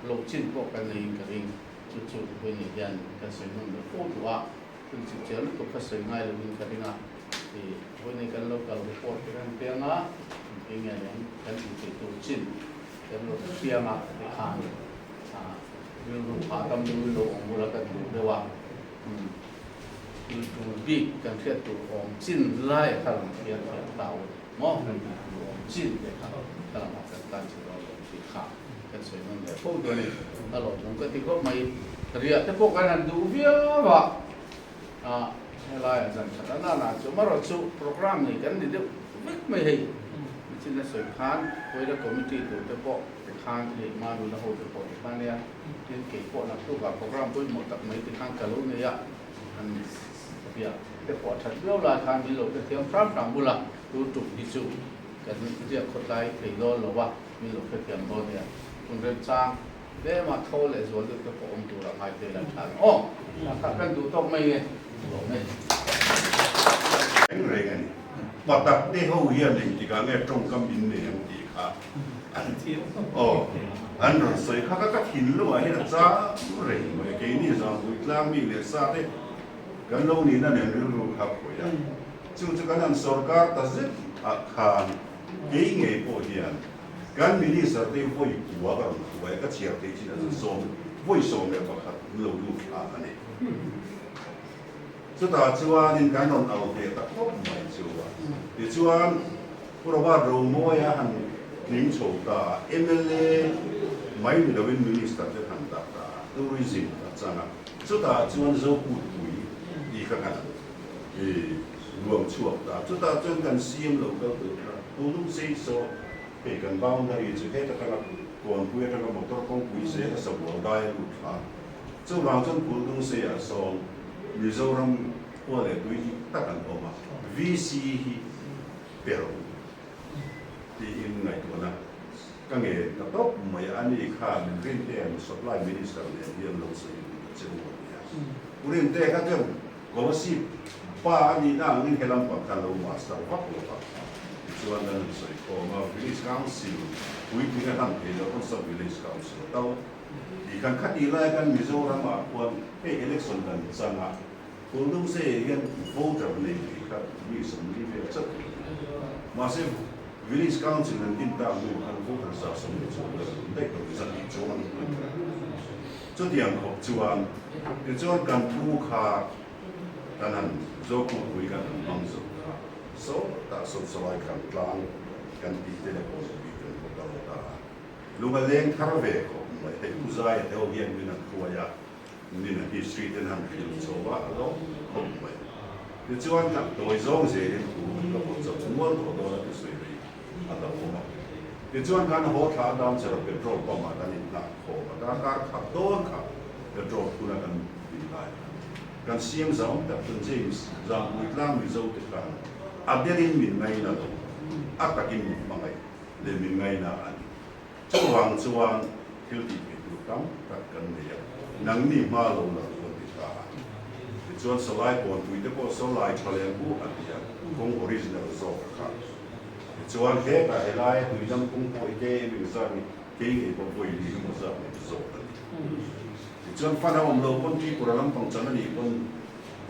I: ลงชินพวกกันเลยกันเองจุดๆคนในยันกันสวยงามเลยโอ้ตัวถึงจุดเจอแล้วก็สวยง่ายเลยกันเองที่คนในกัน local report กันเตียงยังไงเนี่ยกันถึงตัวชินกันเราเสียมาในทางเรื่องรูปภาพตำดูโลองมูลกันดูด้วยว่าคือตัวบิ๊กกันเทียบตัวองชินไล่ขลังเทียบเต่ามองกันตัวชินเลยครับขลังกันตั้งชื่อเราที่ขากันสวยงามเลยพวกตัวนี้ตลอดผมก็ที่ก็ไม่เรียกแต่พวกกันดูเบี้ยว่าอะไรอาจารย์ขนาดนั้นสมมติเราชูโปรแกรมนี้กันเดี๋ยวไม่ให้ที่นั่นสวยค้านไว้แล้วคอมมิชชั่นตัวเฉพาะค้านที่มาดูแล้วหัวเฉพาะที่บ้านเนี่ยที่เกี่ยวกับนักตู้กับโปรแกรมพุ่งหมดตัดไม่ที่ข้างกะลุเนี่ยอันเดียวแต่พอชัดเรื่องราคามีโลกเทียมพร้อมต่างบุละดูจุดที่สุดกันเรียกคนไทยเคยโดนหรือว่ามีโลกเทียมโดนเนี่ยคุณเริ่มสร้างได้มาโทรเลยส่วนที่จะผมดูราคาเท่าไหร่อ๋อถ้ากันดูต้องไม่เนี่ย
B: England mà tập đi hậu hiền thì cả nghe trong cam in này em thì cả anh rồi sợi khác các hình luôn ấy là giá rẻ mà cái này rằng người làm mình để sao đấy cái lâu này là nên lưu học của ya chúng cáiนั้นसरकार ta rất khan cái nghề bộ hiền cái mình sẽ đi vui của cái của cái chiếc thì chỉ là sống vui sống để có lâu lưu này chúng ta chuan in cái nón áo để ta không phải chuan thì chuan chúng ta rồi mua ya han nín chầu ta MLA mấy người đầu minister cho han ta tourism ta chăng chúng ta chuan dấu bụi đi cái này thì luồng chuột ta chúng ta chuan cần xem lâu cao từ tôi đúng xây số về cần bao nhiêu thì hết ta cái còn cuối ta cái motor công cuối sẽ là sập vào đây luôn à chúng ta chuan cuối đúng xây à xong Mizoram oleh tu takkan oma VC pero di inai tu na kange tatop mai ani khan green and supply minister ne dia lo se cheu ya urin te ka jem ko si pa ani na ngin helam pa kan lo master wa ko pa chuan nan se ko ma village council ui ti han pe lo ko so village council tau di kan khat i lai kan Mizoram a kon pe election kan changa cũng đúng sẽ hiện vô trợ này thì các vị xử lý việc chất mà sẽ village council and tin ta mu an voter sa som ni chu le dei to za ni chu an chu tiang ko chuan ke chuan kan thu kha kanan zo ku pui kan mang zo so ta so lai kan tlang kan ti tele ko bi kan ko ta lunga leng thar ve ko mai te uzai te o hian min an khuaya min an history ten han fil so wa lo ko mai ke chuan kan doi zong ze rin ku ko ko zo mual ko do la tu sui ri ada ko ma ke chuan kan ho tha dam se petrol pa ma kan in na ko ta kar kha don kha petrol ku na kan bi lai kan siam zong ta tun James zang ui tlang mi zo te kan aderin min ngai na lo atakin min mangai le min ngai na ani chuang chuan thil ti pe tu kam ta kan ne ya nang ni ma lo la ko ti ta chuan solai pon tui te ko solai chale bu atia kong original zo ka chuan he ka helai tui jam kong poi ke mi sa ni ke nge ko poi ni mo sa ni zo chuan fana om lo pon ti puralam pang chan ni pon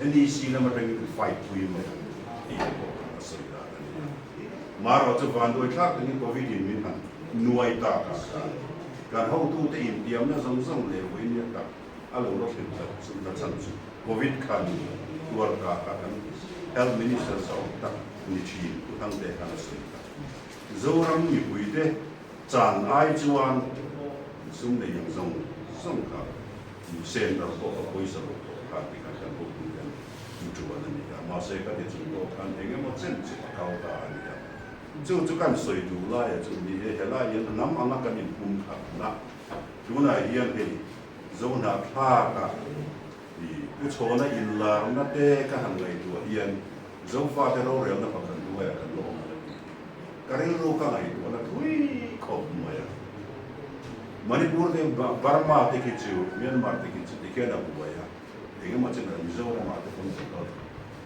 B: NDC na ma reng fight pui mo ni ko sa ida maro chu van doi thak ni covid in min han nuai ta ka kan ho tu te in tiam na zong zong le wei ni ta alo ro pin ta su na chan chu covid kan tuar ka kan health minister sa ta ni chi tu tang te kan sa ida zoram ni pui te chan ai chuan sum de yang zong song ka sen da ko ko isa ro ka ti ka kan ko tu kan tu wa ni ka ma se ka de chu ko kan e ge mo chen chi ka ta ni ya chu kan soi du la ya chu ni he la yen nam anga kan in pum kha na chu na hian he zo na pha ka ni ku cho na in la na te ka han ngai tu hian zo fa te ro re na pa kan du ya kan lo ka ri ro ka ngai tu na thui ko ma ya Manipur de Burma te ki chu Myanmar te ki chu te ke na bu ya e ge ma chen na zo ma te kon ko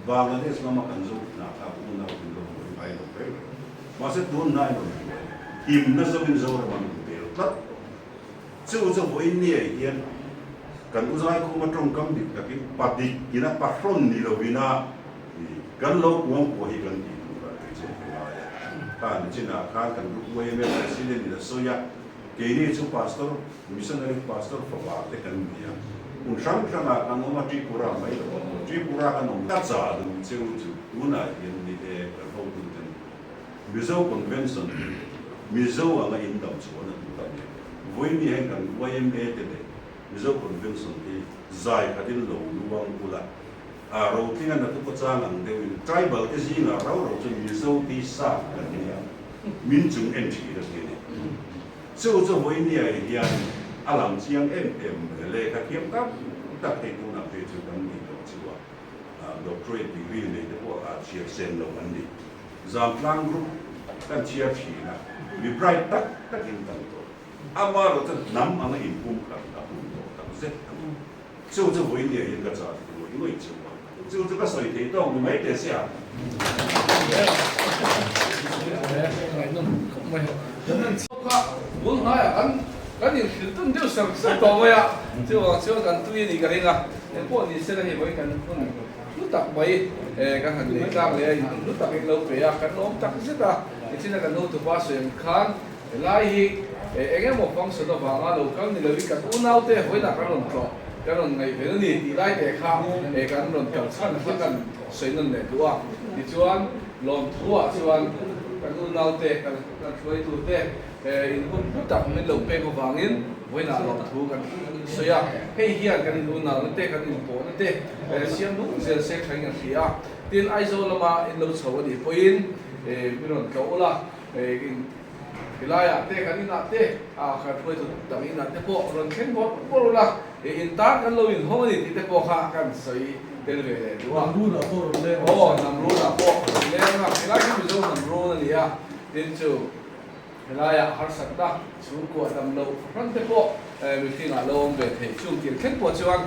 B: Bangladesh ma kan zo na ka bu na bu lo ai lo pe ma se tu na lo im na zo bin zo ma pe ta chu zo bo in ni yen kan u zai ko ma trong kam dik ta ki pa dik ina pa ron ni lo bina kan lo ko ko hi kan di tu ra ke che na ya ta ni china kan ru we me president ni so ya Kini itu pastor, missionary pastor pawak tekan dia. Unsang sana kan oma Tripura mai, Tripura kan oma kaca dengan ceu una yang di kau tu kan. Mizo convention, mizo anga indam semua tu kan. Voi ni kan YMA tete, mizo convention di zai kadin lo luang pula. Rau tinggal natu kecangan dewi tribal kesini rau tu mizo tisa kan dia. Minjung entry dah ni. Châu châu với nhiều hiện alam chiang em lệ các kiếm các đặc biệt cũng là về chủ vấn đề đó chứ doctorate degree này đó là chia sẻ là vấn đề giảm lang group kan chia chỉ là bị bright tắc tắc in tăng đó ama rồi thì nắm anh in bung cả đã bung đó đã rất châu châu với nhiều hiện cái gì đó因为châu这个水提到你没得下。
A: muốn nói là cái gì tương đối sẵn sàng to vậy à chứ mà chứ cần tuy gì cái này à cái bọn này sẽ là gì vậy cần lúc tập mấy cái hành lý ra này lúc tập cái lâu về à cái nó chắc rất là cái chuyện là cái nô từ ba sườn khán lại hi cái một phong số đó vào là đầu cái này là cái u nao thế với là cái lòng trọ cái lòng này về nó đi thì lại để khám cái lòng cảnh sát nó cần xây nên để đúng không thì chuan lòng thua chuan cái u nao thế cái chuối tu thế in pun putak min lo pe ko wangin voina lo thu kan soya hei hian kan in na te kan in po na te siam nu zel se khang an thia tin aizo lama in lo chaw ni poin miron ko la in hilaya te kan ina te kha phoi tu dang ina te po ron khen bo la in ta kan lo in ho ni ti te po kha kan soi tel ve le duwa
D: Namru la po le
A: namru la po le na hilaya ki zo namru na lia tin chu Helaya har sakta chung ko dam lo ran te po mi khi na lo be the chung kin khen po chuang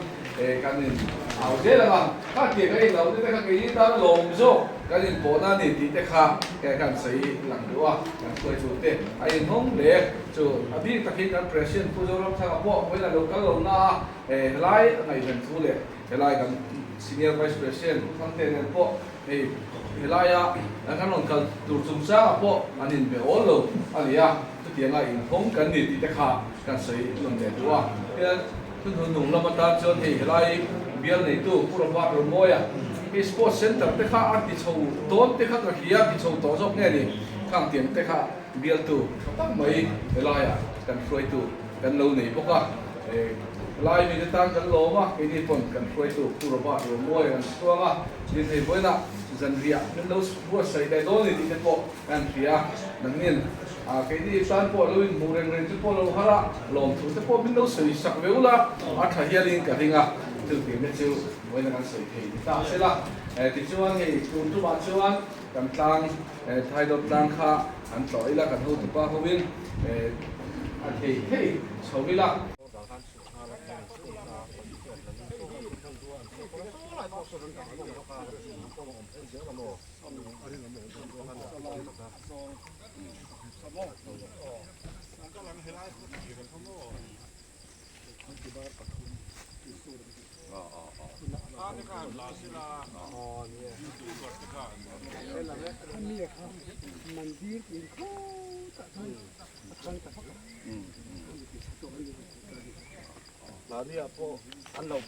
A: kan in au de la ka ke kai lo de ka ke ta lo zo kan in po na ni ti te kha ke kan sei lang do a kan ko chu te ai hong le chu abi ta khi kan president pu zo ram tha po ko la lo ka lo na helai ngai jan thu le helai kan senior vice president thang te ngan po hei helaya kan on kal tur chung sa po anin be olo alia tu tianga in hong kan ni ti te kha kan sei lon de tua ya tun thun nung lama ta chon hei helai bial nei tu pura ba ro moya hi sports center te kha art ti chou ton te kha ka hiya ti chou to jok ne ni khang tiang te kha bial tu tak mai helaya kan froi tu kan lo nei poka lai mi tan kan lo ma ke ni pon kan froi tu pura ba ro moya kan suanga ni nei boina zan ria kan lo bua sai dai do ni ti te po kan ria nang nin cái đi san po lo in mureng reng chu po lo hala lom thu te po bin lo sei sak veula a tha hialin ka ringa tu ti me chu moi na kan sei thei ta se la ti chuan hei tu ba chuan kan tlang thai dot tlang kha an tloi la kan ho tu pa hovin a thei thei chowi la
B: Laria po anlo.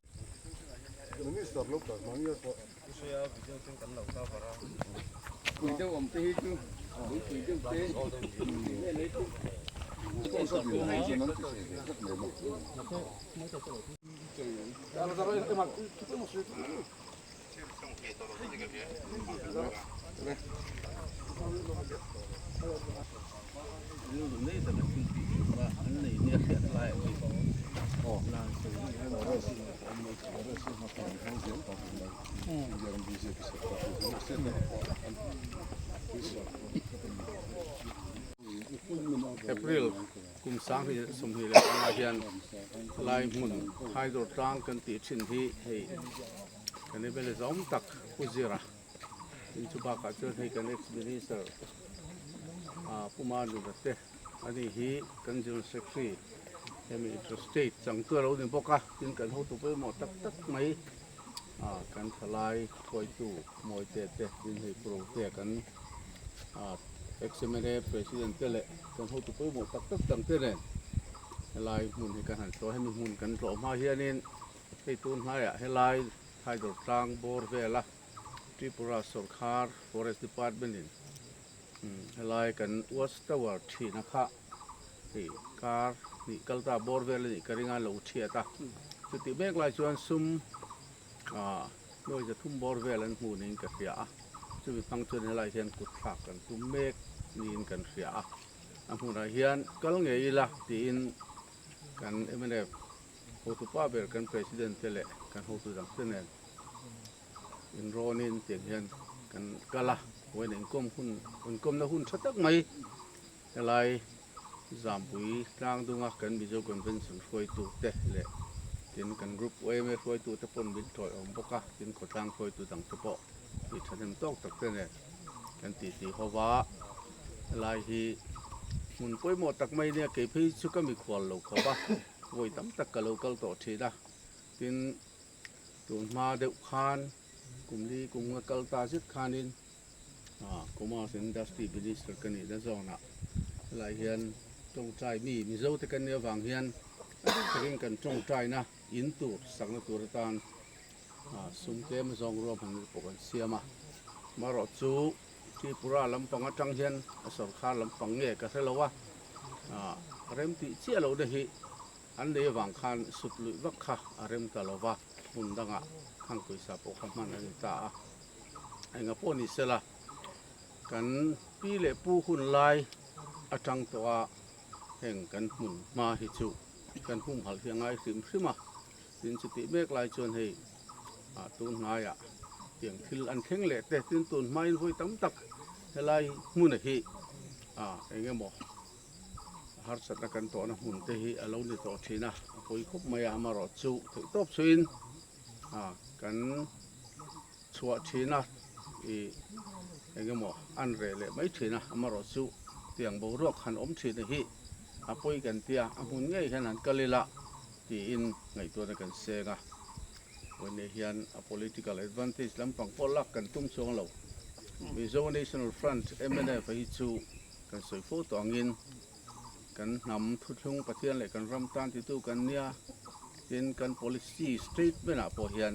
B: Minister local mania po. Saya video ting kan lau ta para.
H: Kui đâu ông tê chứ, kui đâu tê.
B: Con số điều này cho nó chỉ rất nhiều một.
I: April kum sang hi sum hi la hian lai mun hydro tang kan ti chin hi hei kan ne bele zom tak uzira in chu ba ka chu hei kan ex minister puma du te ani hi kan jul secretary hemi interstate chang tu lo din boka tin kan ho tu pe mo tak tak mai kan thalai khoi tu moi te te din hei pro te kan ex-MNA president te le kan ho tu pe mo tak tak tang te nen lai mun hi kan han so hemi mun kan ro ma hianin hei tun haya helai thai dor tang bor vela Tripura Sarkar Forest Department in helai kan was tower thi na kha hei kar ni kalta bor vela ni karinga lo thia ta chuti bek lai chuan sum noi ja thum bor vela an mu ning ka ria chu bi phang chun helai hian kut thak kan tum mek nin kan ria a mu na hian kal nge ila ti in kan MNF ho tu pa ber kan president tele kan ho tu dang tenen in ronin tiang hian kan kala wen in kom na hun thatak mai helai zampui tlang dunga kan bijo convention khoi tu te le tin kan group OMA khoi tu te pon bin thoi om boka tin ko tlang khoi tu dang te po ti thanem tok tak te ne kan ti howa lai hi mun poi mo tak mai ne ke phei chu ka mi khwal lo khawa voi tam tak ka local to thida tin tun ma deu khan kumli kumga kalta sit khanin commerce industry minister kan ni da zona lai hian tong trai mi zo te kan ne wang hian takin kan tong trai na in tur sakna tur tan sum te ma zong ro phang ko kan siama maro chu Tripura lampang atang hian Sarkar lampang nge ka thelawa rem ti chia lo de hi an le wang khan sut lui wak kha arem talowa mun danga khang koi sa po khaman ani ta ainga po ni sela kan pi le pu hun lai atang towa heng kan mun ma hi chu kan hum hal hiangai sim sima tin chiti mek lai chon hei tun naya tiang thil an theng le te tin tun mai voi tam tak helai mun hi ainga mo har sat na kan to na mun te hi alo ni to thina poi khop maya amaro chu thei top chuin kan chua thina engemo an re le mai thina amaro chu tiang bo rok han om thina hi apoi kan tia amun ngai han an kalila ti in ngai to na kan senga วันนี้ยัน political advantage ลำปังปอลักกันตุ้มช่วงเรามี Zone National Front MNF ไปชูกันสวยฟูต่อเงินกันนำทุกประเทศเลยกันรำตานที่ตู้กันเนี่ยเป็นกัน policy street ไม่น่าพอยัน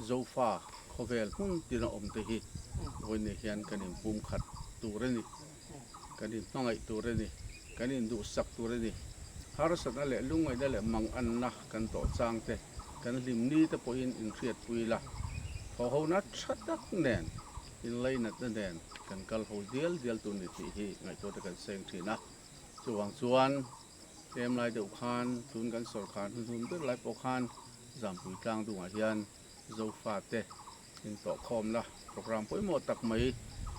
I: โซฟาเขาเวลหุ่นที่เราอมเตหิวันนี้ยันกันอิ่มปุ่มขัดตัวเรนี่กันอิ่มต้องไอตัวเรนี่กันอิ่มดูสักตัวเรนี่ฮาร์สันนั่นแหละลุงไอ้นั่นแหละมังอันนะกันต่อจางเตกันริมนี้แต่พออินเครียดปุยละพอเขานัดชัดดักแน่นอินไลนัดแน่นกันกัลเขาเดียลตัวนี้ที่ไงตัวตะกันเซ็งทีนะจวงจวนเต็มลายเดือดคานทุนกันสอดคานทุนเป็นลายปกคานจำปุยกลางดวงอาทิตย์โซฟาเตอินต่อคอมละโปรแกรมปุยหมดตักไม่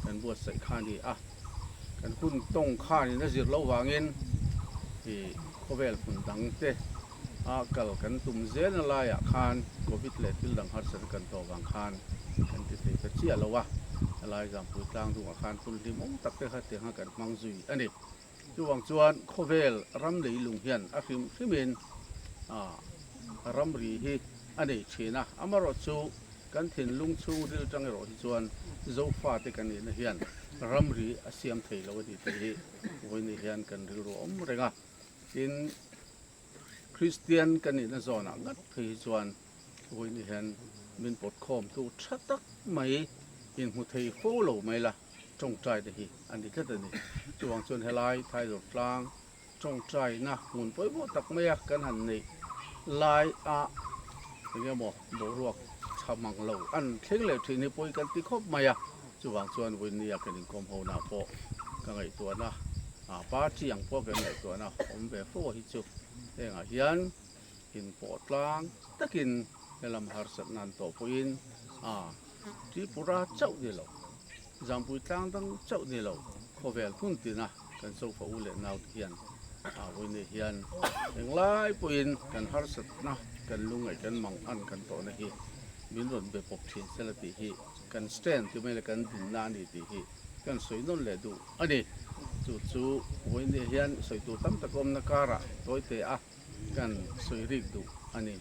I: กันบวชใส่คานดีอ่ะกันคุณต้องคานนี่นะสิเราวางเงินที่เขาเวลฝุ่นดังเตกัลกันตุ่มเซนอะไรอ่ะคานโควิดเลยที่ดังฮัตสันกันต่อบางคานกันที่เตะเชี่ยแล้ววะอะไรจำปุยกลางดวงคานปุ่นที่มองตักเตะฮัตเตะฮักันมังซุยอันนี้จวงจวนโคเวลรำลีลุงเฮียนอาคิมฟิมินรำรีฮีอันนี้เชนะอามารอชูกันถิ่นลุงชูที่จังหวัดจวนโซฟาที่กันนี่นะเฮียนรำรีอาเซียมไทยแล้ววันที่วันนี้เฮียนกันริโรอมเรงอ่ะอินคริสเตียนกันนี่นะโซนงัดไทยจวนวันนี้เฮียนมินปดคอมตูชัดตักไม่อินหุไทยโฟโลไม่ละจงใจเดียอันนี้ก็ตัวนี้จวงจวนเฮลัยไทยหลดกลางจงใจนะหุ่นไปบ่ตักไม่อยากกันหันนี่ลายอย่างเงี้ยบอกรวกชาวมังเหล่าอันเข่งเหลวทีนี้ปอยกันที่ครบมาอ่ะจวงจวนวันนี้อยากเป็นกรมโหนาโปกันไอตัวนะป้าจียงพวกกันไอตัวนะผมแบบโฟฮิจุเองยันกินปอดกลางตะกินในลำหาสัตนันโตปอินที่ปุระเจ้าเดียวจำปุยตั้งตั้งเจ้าเดียวเขาเวลพุ่นตีนะกันโซฟาอุเลนาวเทียนวันนี้ยันอย่างไรปอินกันหาสัตนะกันลุงไอกันมังอันกันโตนะฮีมินรอนเบปกทินเซลติฮีกันสแตนที่ไม่ละกันดินนานีติฮีกันสวยนนเลดูอันนี้จู่วันนี้ยันสวยตัวตั้มตะกอมนักการะตัวเตะกันสวยริกดูอันนี้